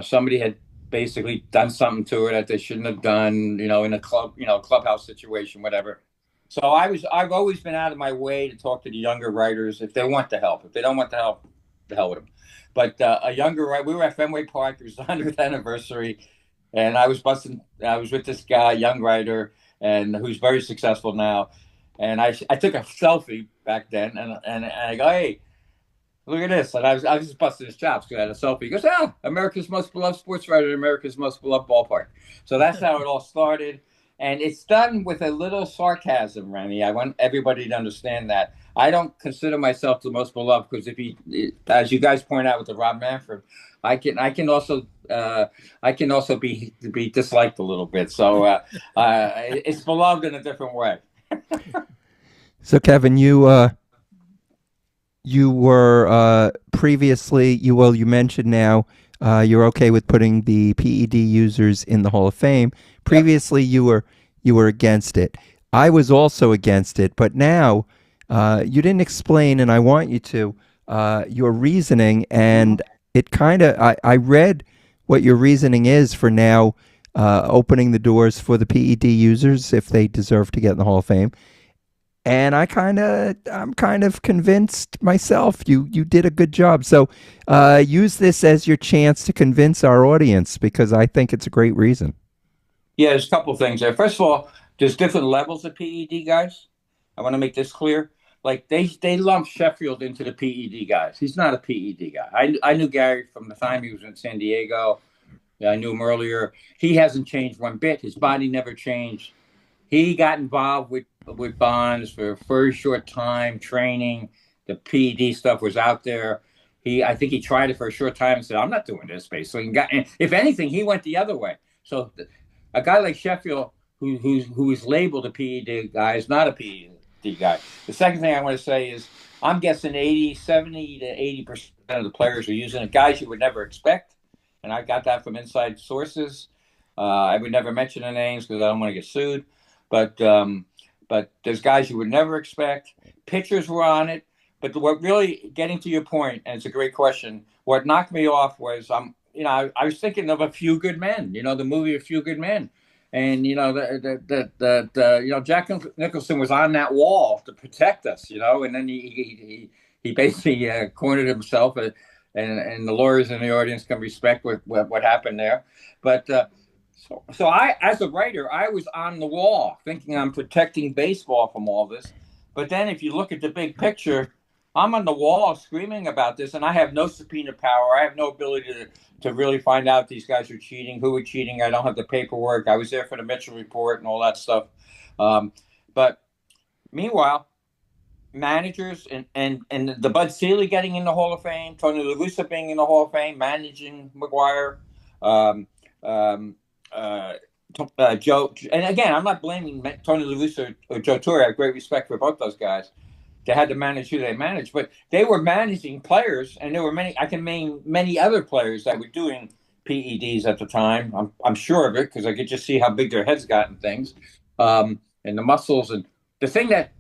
somebody had basically done something to her that they shouldn't have done, in a clubhouse situation, whatever. So I've always been out of my way to talk to the younger writers if they want the help. If they don't want the help, the hell with them. But we were at Fenway Park. It was the 100th anniversary, and I was with this guy, young writer, and who's very successful now. And I took a selfie back then, and I go, hey, look at this. And I was just busting his chops because I had a selfie. He goes, America's most beloved sports writer, America's most beloved ballpark. So that's how it all started. And it's done with a little sarcasm, Remy. I want everybody to understand that. I don't consider myself the most beloved because as you guys point out with the Rob Manfred, I can also be disliked a little bit. So it's beloved in a different way. So Kevin, you were previously you mentioned now you're okay with putting the PED users in the Hall of Fame. Previously, yep. you were against it. I was also against it, but now you didn't explain, and I want you to your reasoning. And it kind of I read what your reasoning is for now opening the doors for the PED users if they deserve to get in the Hall of Fame. And I'm kind of convinced myself you did a good job. So use this as your chance to convince our audience because I think it's a great reason. Yeah, there's a couple of things there. First of all, there's different levels of PED guys. I want to make this clear. Like they lump Sheffield into the PED guys. He's not a PED guy. I knew Gary from the time he was in San Diego. I knew him earlier. He hasn't changed one bit. His body never changed. He got involved with Bonds for a very short time, training. The PED stuff was out there. I think he tried it for a short time and said, I'm not doing this, basically. And if anything, he went the other way. So a guy like Sheffield, who is labeled a PED guy, is not a PED guy. The second thing I want to say is I'm guessing 70 to 80% of the players are using it. Guys you would never expect. And I got that from inside sources. I would never mention the names because I don't want to get sued. But there's guys you would never expect. Pitchers were on it. But what really, getting to your point, and it's a great question, what knocked me off was I was thinking of A Few Good Men, the movie A Few Good Men. And, Jack Nicholson was on that wall to protect us, and then he basically cornered himself, and the lawyers in the audience can respect what happened there. But So I, as a writer, I was on the wall thinking I'm protecting baseball from all this. But then if you look at the big picture, I'm on the wall screaming about this, and I have no subpoena power. I have no ability to really find out if these guys are cheating, who are cheating. I don't have the paperwork. I was there for the Mitchell report and all that stuff. But meanwhile, managers and the Bud Selig getting in the Hall of Fame, Tony La Russa being in the Hall of Fame, managing McGuire, Joe, and again, I'm not blaming Tony La Russa or Joe Torre. I have great respect for both those guys. They had to manage who they managed, but they were managing players, and there were many. I can name many other players that were doing PEDs at the time. I'm sure of it because I could just see how big their heads got and things, and the muscles and the thing that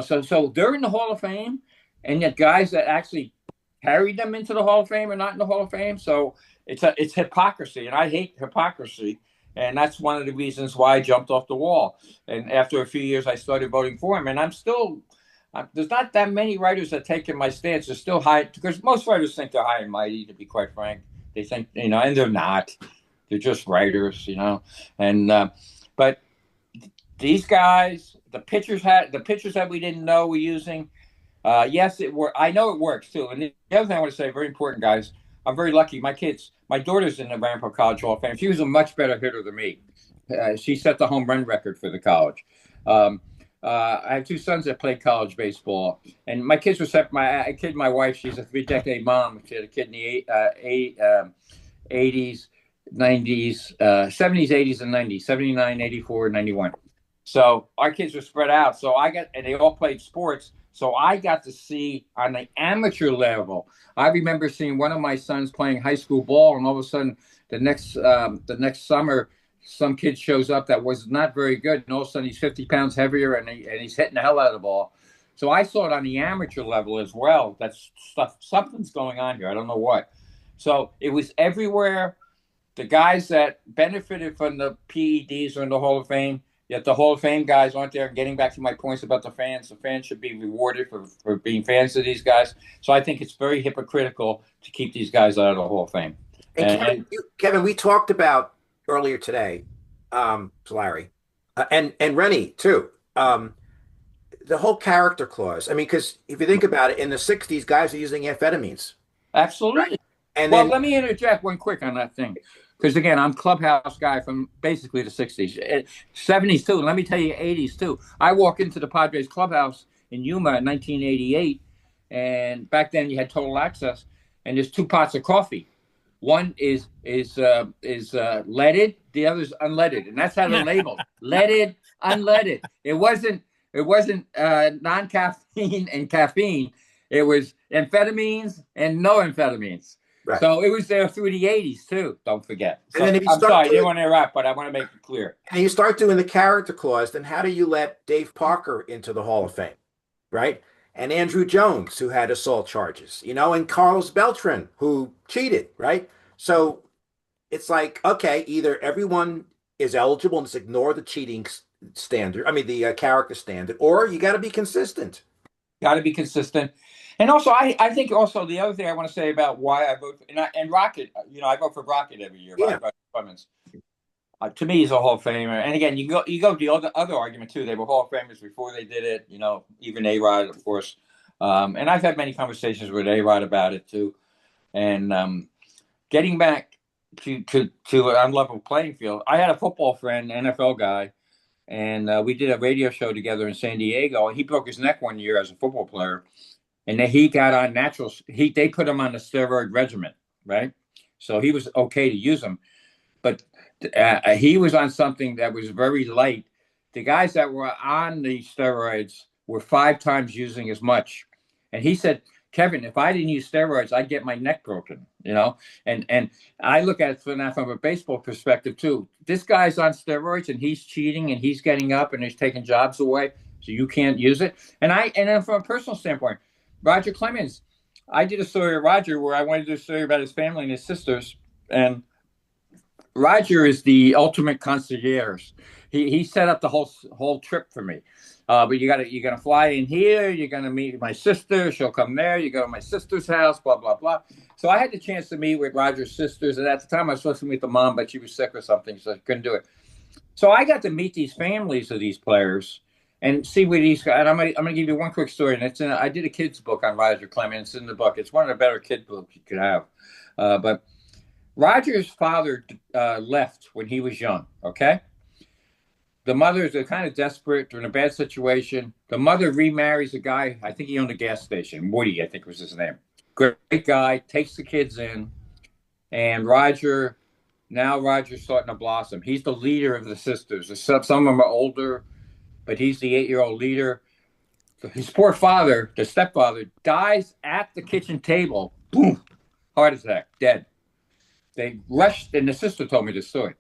So they're in the Hall of Fame, and yet guys that actually carried them into the Hall of Fame are not in the Hall of Fame. So it's hypocrisy, and I hate hypocrisy. And that's one of the reasons why I jumped off the wall. And after a few years, I started voting for him. And I'm still, there's not that many writers that take in my stance. They're still high, because most writers think they're high and mighty, to be quite frank. They think, and they're not. They're just writers, And, but these guys, the pitchers that we didn't know were using, yes, it worked. I know it works too. And the other thing I want to say, very important, guys, I'm very lucky. My daughter's in the Rampart College Hall of Fame. She was a much better hitter than me. She set the home run record for the college. I have two sons that played college baseball, and my kids were set. My wife, she's a 3-decade mom. She had a kid in the 80s, 90s, 70s, 80s, and 90s, 79, 84, 91. So our kids were spread out. And they all played sports. So I got to see on the amateur level. I remember seeing one of my sons playing high school ball, and all of a sudden the next summer, some kid shows up that was not very good, and all of a sudden he's 50 pounds heavier, and he's hitting the hell out of the ball. So I saw it on the amateur level as well. Something's going on here. I don't know what. So it was everywhere. The guys that benefited from the PEDs are in the Hall of Fame. Yet the Hall of Fame guys aren't there. Getting back to my points about the fans should be rewarded for being fans of these guys. So I think it's very hypocritical to keep these guys out of the Hall of Fame. And Kevin, we talked about earlier today, Larry, and Rennie too. The whole character clause. I mean, because if you think about it, in the '60s, guys are using amphetamines. Absolutely. Right? And well, then, let me interject one quick on that thing. Because, again, I'm clubhouse guy from basically the 60s, 70s, too. And let me tell you, 80s, too. I walk into the Padres clubhouse in Yuma in 1988. And back then you had total access. And there's 2 pots of coffee. One is leaded. The other's unleaded. And that's how they're labeled. Leaded, unleaded. It wasn't non-caffeine and caffeine. It was amphetamines and no amphetamines. Right. So it was there through the 80s, too. Don't forget. So, and then if you I'm sorry, I didn't want to interrupt, but I want to make it clear. And you start doing the character clause, then how do you let Dave Parker into the Hall of Fame, right? And Andrew Jones, who had assault charges, and Carlos Beltran, who cheated, right? So it's like, okay, either everyone is eligible and just ignore the cheating standard, the character standard, or you got to be consistent. Got to be consistent. And also, I think also the other thing I want to say about why I vote and Rocket, I vote for Rocket every year. Yeah. Clemens. To me, he's a Hall of Famer. And again, you go the other argument too. They were Hall of Famers before they did it. Even A-Rod, of course. And I've had many conversations with A-Rod about it too. And getting back to an unlevel playing field, I had a football friend, NFL guy, and we did a radio show together in San Diego. He broke his neck one year as a football player. And then he got on they put him on a steroid regimen, right? So he was okay to use them. But he was on something that was very light. The guys that were on the steroids were 5 times using as much. And he said, Kevin, if I didn't use steroids, I'd get my neck broken, And I look at it from a baseball perspective, too. This guy's on steroids, and he's cheating, and he's getting up, and he's taking jobs away, so you can't use it. And then from a personal standpoint, Roger Clemens, I did a story of Roger where I wanted to do a story about his family and his sisters. And Roger is the ultimate concierge. He set up the whole trip for me. But you're gonna fly in here. You're gonna meet my sister. She'll come there. You go to my sister's house. Blah blah blah. So I had the chance to meet with Roger's sisters, and at the time I was supposed to meet the mom, but she was sick or something, so I couldn't do it. So I got to meet these families of these players. And see where these guys. And I'm gonna give you one quick story. And I did a kid's book on Roger Clemens in the book. It's one of the better kid books you could have. But Roger's father left when he was young. Okay. The mothers are kind of desperate. They're in a bad situation. The mother remarries a guy. I think he owned a gas station. Woody, I think was his name. Great guy. Takes the kids in, and Roger's starting to blossom. He's the leader of the sisters. Some of them are older, but he's the 8-year-old leader. His poor father, the stepfather, dies at the kitchen table. Boom, heart attack, dead. They rushed, and the sister told me this story.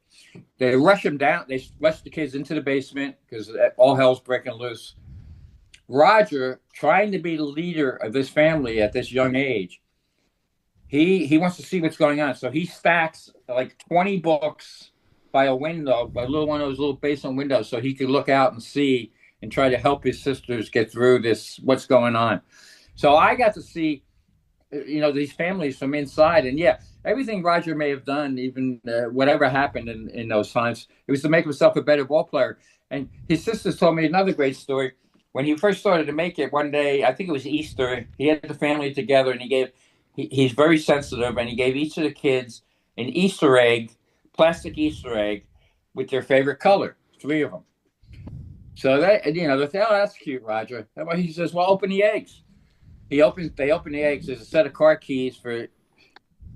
They rush him down. They rush the kids into the basement because all hell's breaking loose. Roger, trying to be the leader of this family at this young age, he wants to see what's going on. So he stacks like 20 books by a window, by one of those little basement windows, so he could look out and see and try to help his sisters get through this, what's going on. So I got to see, these families from inside. And yeah, everything Roger may have done, even whatever happened in those times, it was to make himself a better ball player. And his sisters told me another great story. When he first started to make it one day, I think it was Easter, he had the family together, and he's very sensitive, and he gave each of the kids an Easter egg, plastic Easter egg with their favorite color, 3 of them. So they say, oh, that's cute, Roger. He says, well, open the eggs. They open the eggs. There's a set of car keys for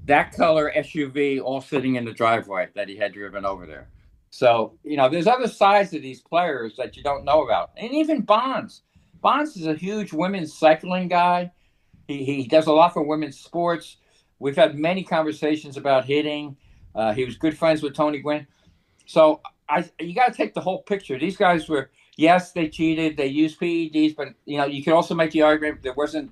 that color SUV all sitting in the driveway that he had driven over there. So, there's other sides of these players that you don't know about. And even Bonds. Bonds is a huge women's cycling guy. He does a lot for women's sports. We've had many conversations about hitting. He was good friends with Tony Gwynn. So you got to take the whole picture. These guys were yes, they cheated. They used PEDs, but you can also make the argument there wasn't,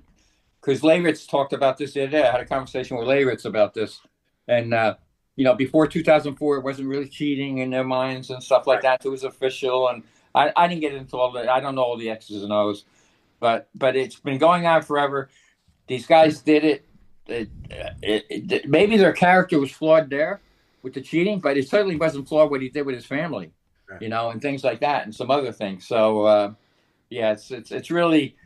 because Leyritz talked about this the other day. I had a conversation with Leyritz about this, and before 2004, it wasn't really cheating in their minds and stuff like that. It was official, and I didn't get into all that. I don't know all the X's and O's, but it's been going on forever. These guys did it. Maybe their character was flawed there with the cheating, but it certainly wasn't flawed what he did with his family, and things like that, and some other things. So yeah, it's really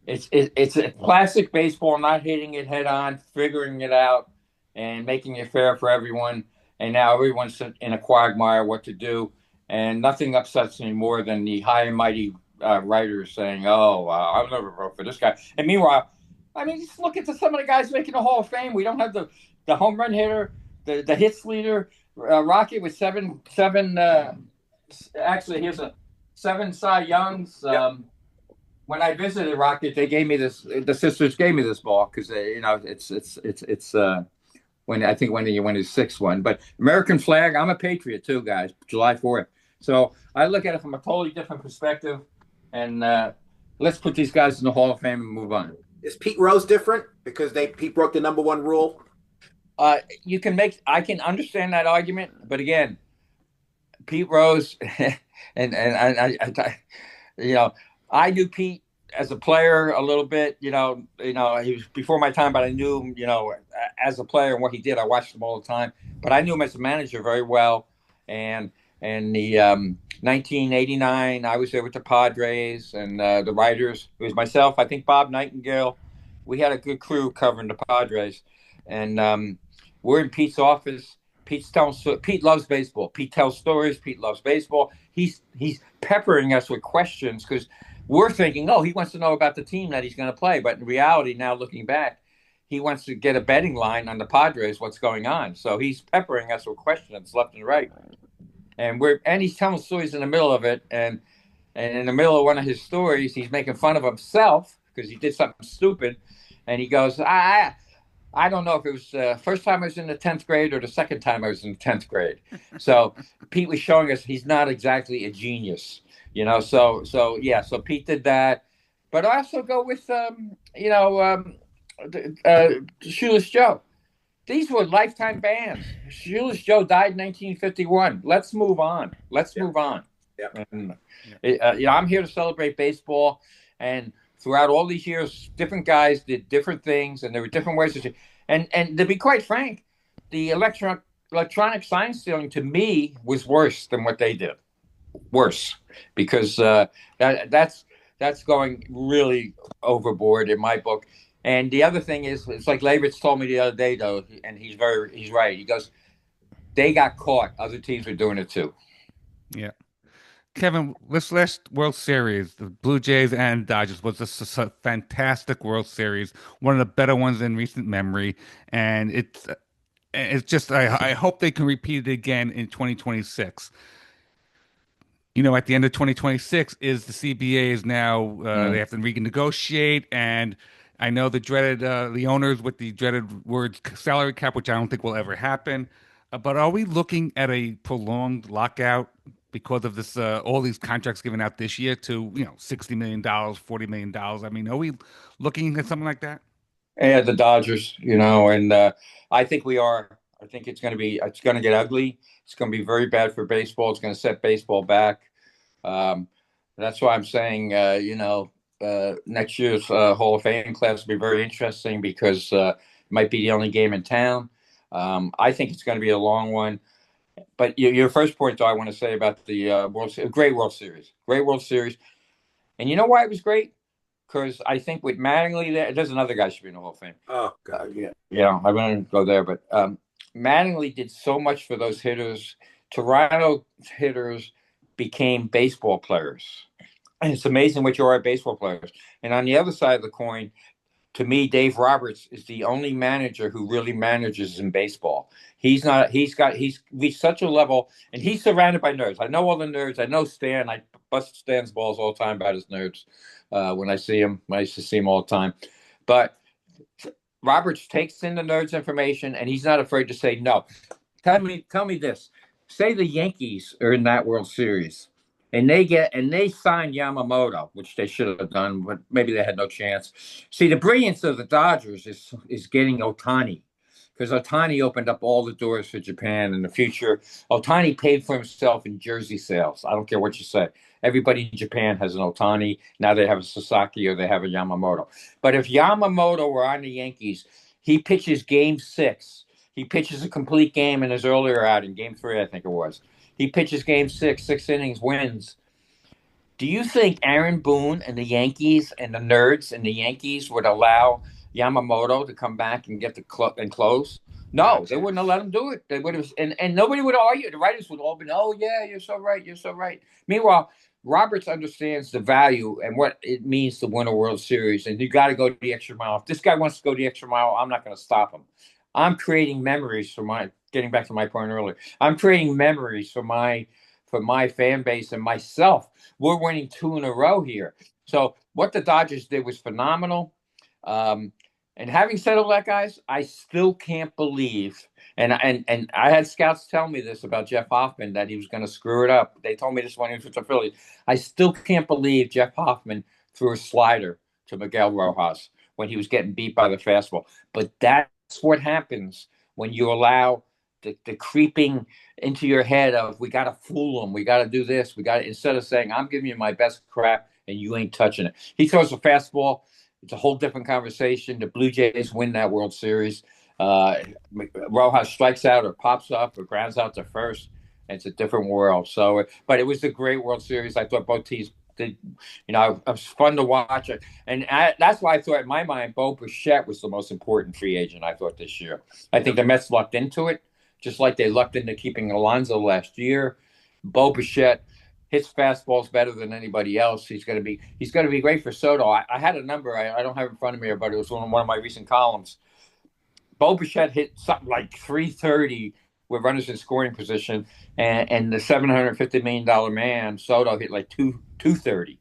it's a classic baseball, not hitting it head on, figuring it out, and making it fair for everyone. And now everyone's in a quagmire what to do, and nothing upsets me more than the high and mighty writers saying, "Oh, I'll never vote for this guy." And meanwhile, I mean, just look at some of the guys making the Hall of Fame. We don't have the home run hitter, the hits leader, Rocket with seven. Actually, here's a 7 Cy Youngs. When I visited Rocket, they gave me this. The sisters gave me this ball because it's when he won his 6th one. But American flag, I'm a patriot too, guys. July 4th. So I look at it from a totally different perspective, and let's put these guys in the Hall of Fame and move on. Is Pete Rose different because he broke the #1 rule? I can understand that argument, but again, Pete Rose and I knew Pete as a player a little bit. He was before my time, but I knew him, as a player and what he did. I watched him all the time, but I knew him as a manager very well. And the 1989, I was there with the Padres and the writers. It was myself, I think Bob Nightingale. We had a good crew covering the Padres, and we're in Pete's office. Pete loves baseball. Pete tells stories. Pete loves baseball. He's peppering us with questions because we're thinking, oh, he wants to know about the team that he's going to play. But in reality, now looking back, he wants to get a betting line on the Padres, what's going on. So he's peppering us with questions left and right. And he's telling stories in the middle of it. And in the middle of one of his stories, he's making fun of himself because he did something stupid. And he goes, I don't know if it was the first time I was in the 10th grade or the second time I was in the 10th grade. So Pete was showing us he's not exactly a genius, So Pete did that. But I also go with, Shoeless Joe. These were lifetime bans. Shoeless Joe died in 1951. Let's move on. Yeah. And, I'm here to celebrate baseball. And throughout all these years, different guys did different things, and there were different ways to. And to be quite frank, the electronic sign stealing to me was worse than what they did. Worse, because that's going really overboard in my book. And the other thing is, it's like Leyritz told me the other day, though, and he's right. He goes, they got caught. Other teams were doing it too. Yeah. Kevin, this last World Series, the Blue Jays and Dodgers, was just a fantastic World Series, one of the better ones in recent memory, and it's just I hope they can repeat it again in 2026. At the end of 2026 is the CBA is now they have to renegotiate, and I know the owners with the dreaded words salary cap, which I don't think will ever happen. But are we looking at a prolonged lockout because of this, all these contracts given out this year to, $60 million, $40 million? I mean, are we looking at something like that? Yeah, the Dodgers, and I think we are. I think it's going to get ugly. It's going to be very bad for baseball. It's going to set baseball back. That's why I'm saying, next year's Hall of Fame class will be very interesting because it might be the only game in town. I think it's going to be a long one. But your first point, though, I want to say about the great World Series. And you know why it was great? Because I think with Mattingly there's another guy should be in the Hall of Fame. Oh, God, yeah. Yeah, I wouldn't go there. But Mattingly did so much for those hitters. Toronto hitters became baseball players. And it's amazing what you are at baseball players. And on the other side of the coin, to me, Dave Roberts is the only manager who really manages in baseball. He's reached such a level, and he's surrounded by nerds. I know all the nerds. I know Stan. I bust Stan's balls all the time about his nerds when I see him. I used to see him all the time. But Roberts takes in the nerds' information, and he's not afraid to say no. Tell me this. Say the Yankees are in that World Series. and they signed Yamamoto, which they should have done, but maybe they had no chance. See, the brilliance of the Dodgers is getting Ohtani, because Ohtani opened up all the doors for Japan in the future. Ohtani paid for himself in jersey sales. I don't care what you say. Everybody in Japan has an Ohtani. Now they have a Sasaki or they have a Yamamoto. But if Yamamoto were on the Yankees, he pitches game 6. He pitches a complete game in his earlier outing, game 3, I think it was. He pitches game 6, 6 innings, wins. Do you think Aaron Boone and the Yankees and the nerds and the Yankees would allow Yamamoto to come back and get and close? No, they wouldn't have let him do it. They would have, and nobody would argue. The writers would all be, "Oh yeah, you're so right, you're so right." Meanwhile, Roberts understands the value and what it means to win a World Series, and you got to go the extra mile. If this guy wants to go the extra mile, I'm not going to stop him. I'm creating memories for my. Getting back to my point earlier, I'm creating memories for my fan base and myself. We're winning 2 in a row here. So what the Dodgers did was phenomenal. And having said all that, guys, I still can't believe. And I had scouts tell me this about Jeff Hoffman, that he was going to screw it up. They told me this when he was with the Phillies. I still can't believe Jeff Hoffman threw a slider to Miguel Rojas when he was getting beat by the fastball. But that's what happens when you allow the creeping into your head of, we got to fool them, we got to do this, we got to, instead of saying, I'm giving you my best crap and you ain't touching it. He throws a fastball. It's a whole different conversation. The Blue Jays win that World Series. Rojas strikes out or pops up or grounds out to first. It's a different world. So, but it was a great World Series. I thought both teams did, it was fun to watch it. And that's why I thought, in my mind, Bo Bichette was the most important free agent, I thought, this year. I think the Mets lucked into it, just like they lucked into keeping Alonso last year. Bo Bichette hits fastballs better than anybody else. He's going to be great for Soto. I had a number I don't have in front of me, but it was one of my recent columns. Bo Bichette hit something like 330 with runners in scoring position, and the $750 million man Soto hit like 230.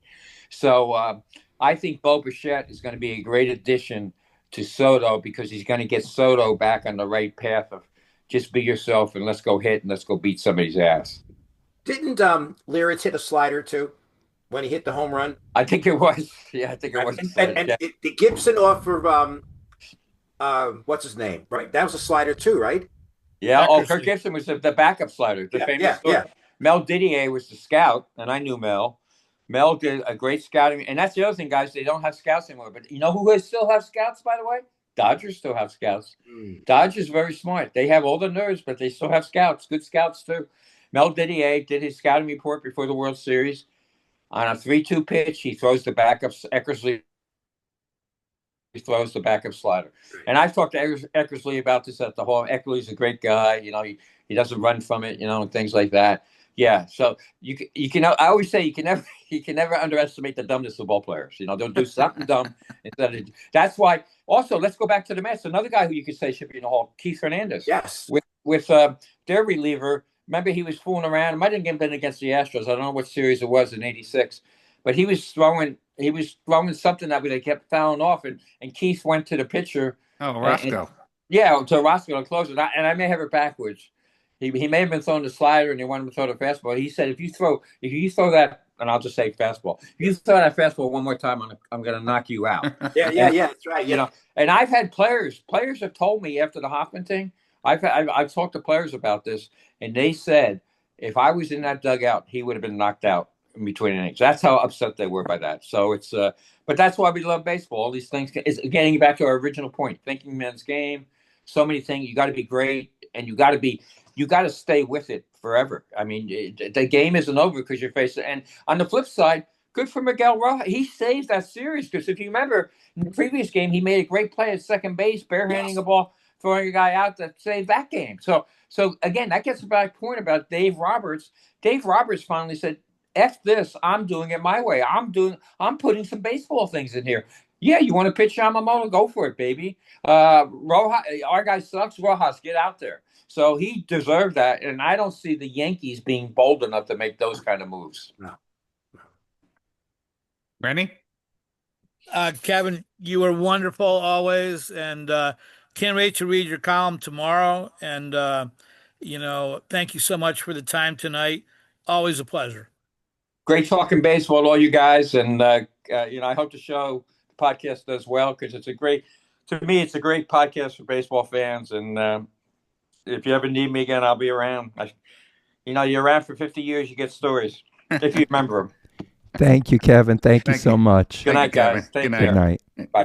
So I think Bo Bichette is going to be a great addition to Soto, because he's going to get Soto back on the right path of just be yourself and let's go hit and let's go beat somebody's ass. Didn't Lyris hit a slider too when he hit the home run? I think it was. Yeah, I think it was. And the Gibson off of what's his name? Right, that was a slider too, right? Yeah. Oh, Kirk Gibson was the backup slider. The famous story. Yeah. Mel Didier was the scout, and I knew Mel. Mel did a great scouting, and that's the other thing, guys. They don't have scouts anymore. But you know who still have scouts, by the way? Dodgers still have scouts. Dodgers very smart. They have all the nerds, but they still have scouts. Good scouts too. Mel Didier did his scouting report before the World Series. On a 3-2 pitch, he throws the backup. Eckersley throws the backup slider. And I've talked to Eckersley about this at the hall. Eckersley's a great guy. He doesn't run from it, and things like that. Yeah. So you can. I always say you can never underestimate the dumbness of ball players. Don't do something dumb instead of. That's why. Also, let's go back to the Mets. Another guy who you could say should be in the hall, Keith Hernandez. Yes. With their reliever. Remember, he was fooling around. It might have been against the Astros. I don't know what series it was in '86, but he was throwing something that they kept fouling off, and Keith went to the pitcher. Oh, Roscoe. To Roscoe to close it. And I may have it backwards. He may have been throwing the slider, and he wanted to throw the fastball. He said, if you throw that, and I'll just say fastball. If you throw that fastball one more time, I'm going to knock you out. Yeah, that's right. Yeah. And I've had players have told me after the Hoffman thing. I've talked to players about this, and they said if I was in that dugout, he would have been knocked out in between innings. That's how upset they were by that. So it's, but that's why we love baseball. All these things is getting back to our original point: thinking men's game. So many things. You got to be great, and you got to stay with it forever. I mean, the game isn't over because you're facing. And on the flip side, good for Miguel Rojas. He saved that series, because if you remember in the previous game, he made a great play at second base, barehanding the ball, throwing a guy out to save that game. So again, that gets to my point about Dave Roberts. Dave Roberts finally said, F this, I'm doing it my way. I'm putting some baseball things in here. Yeah, you want to pitch Yamamoto? Go for it, baby. Rojas, our guy sucks. Rojas, get out there. So he deserved that, and I don't see the Yankees being bold enough to make those kind of moves. No. Rennie? Kevin, you were wonderful always, and can't wait to read your column tomorrow. And, thank you so much for the time tonight. Always a pleasure. Great talking baseball, all you guys, and I hope the podcast does well because it's a great podcast for baseball fans. And if you ever need me again, I'll be around. You're around for 50 years, you get stories if you remember them. Thank you, Kevin. Thank you so much. Good night, guys. Take care. Good night. Bye.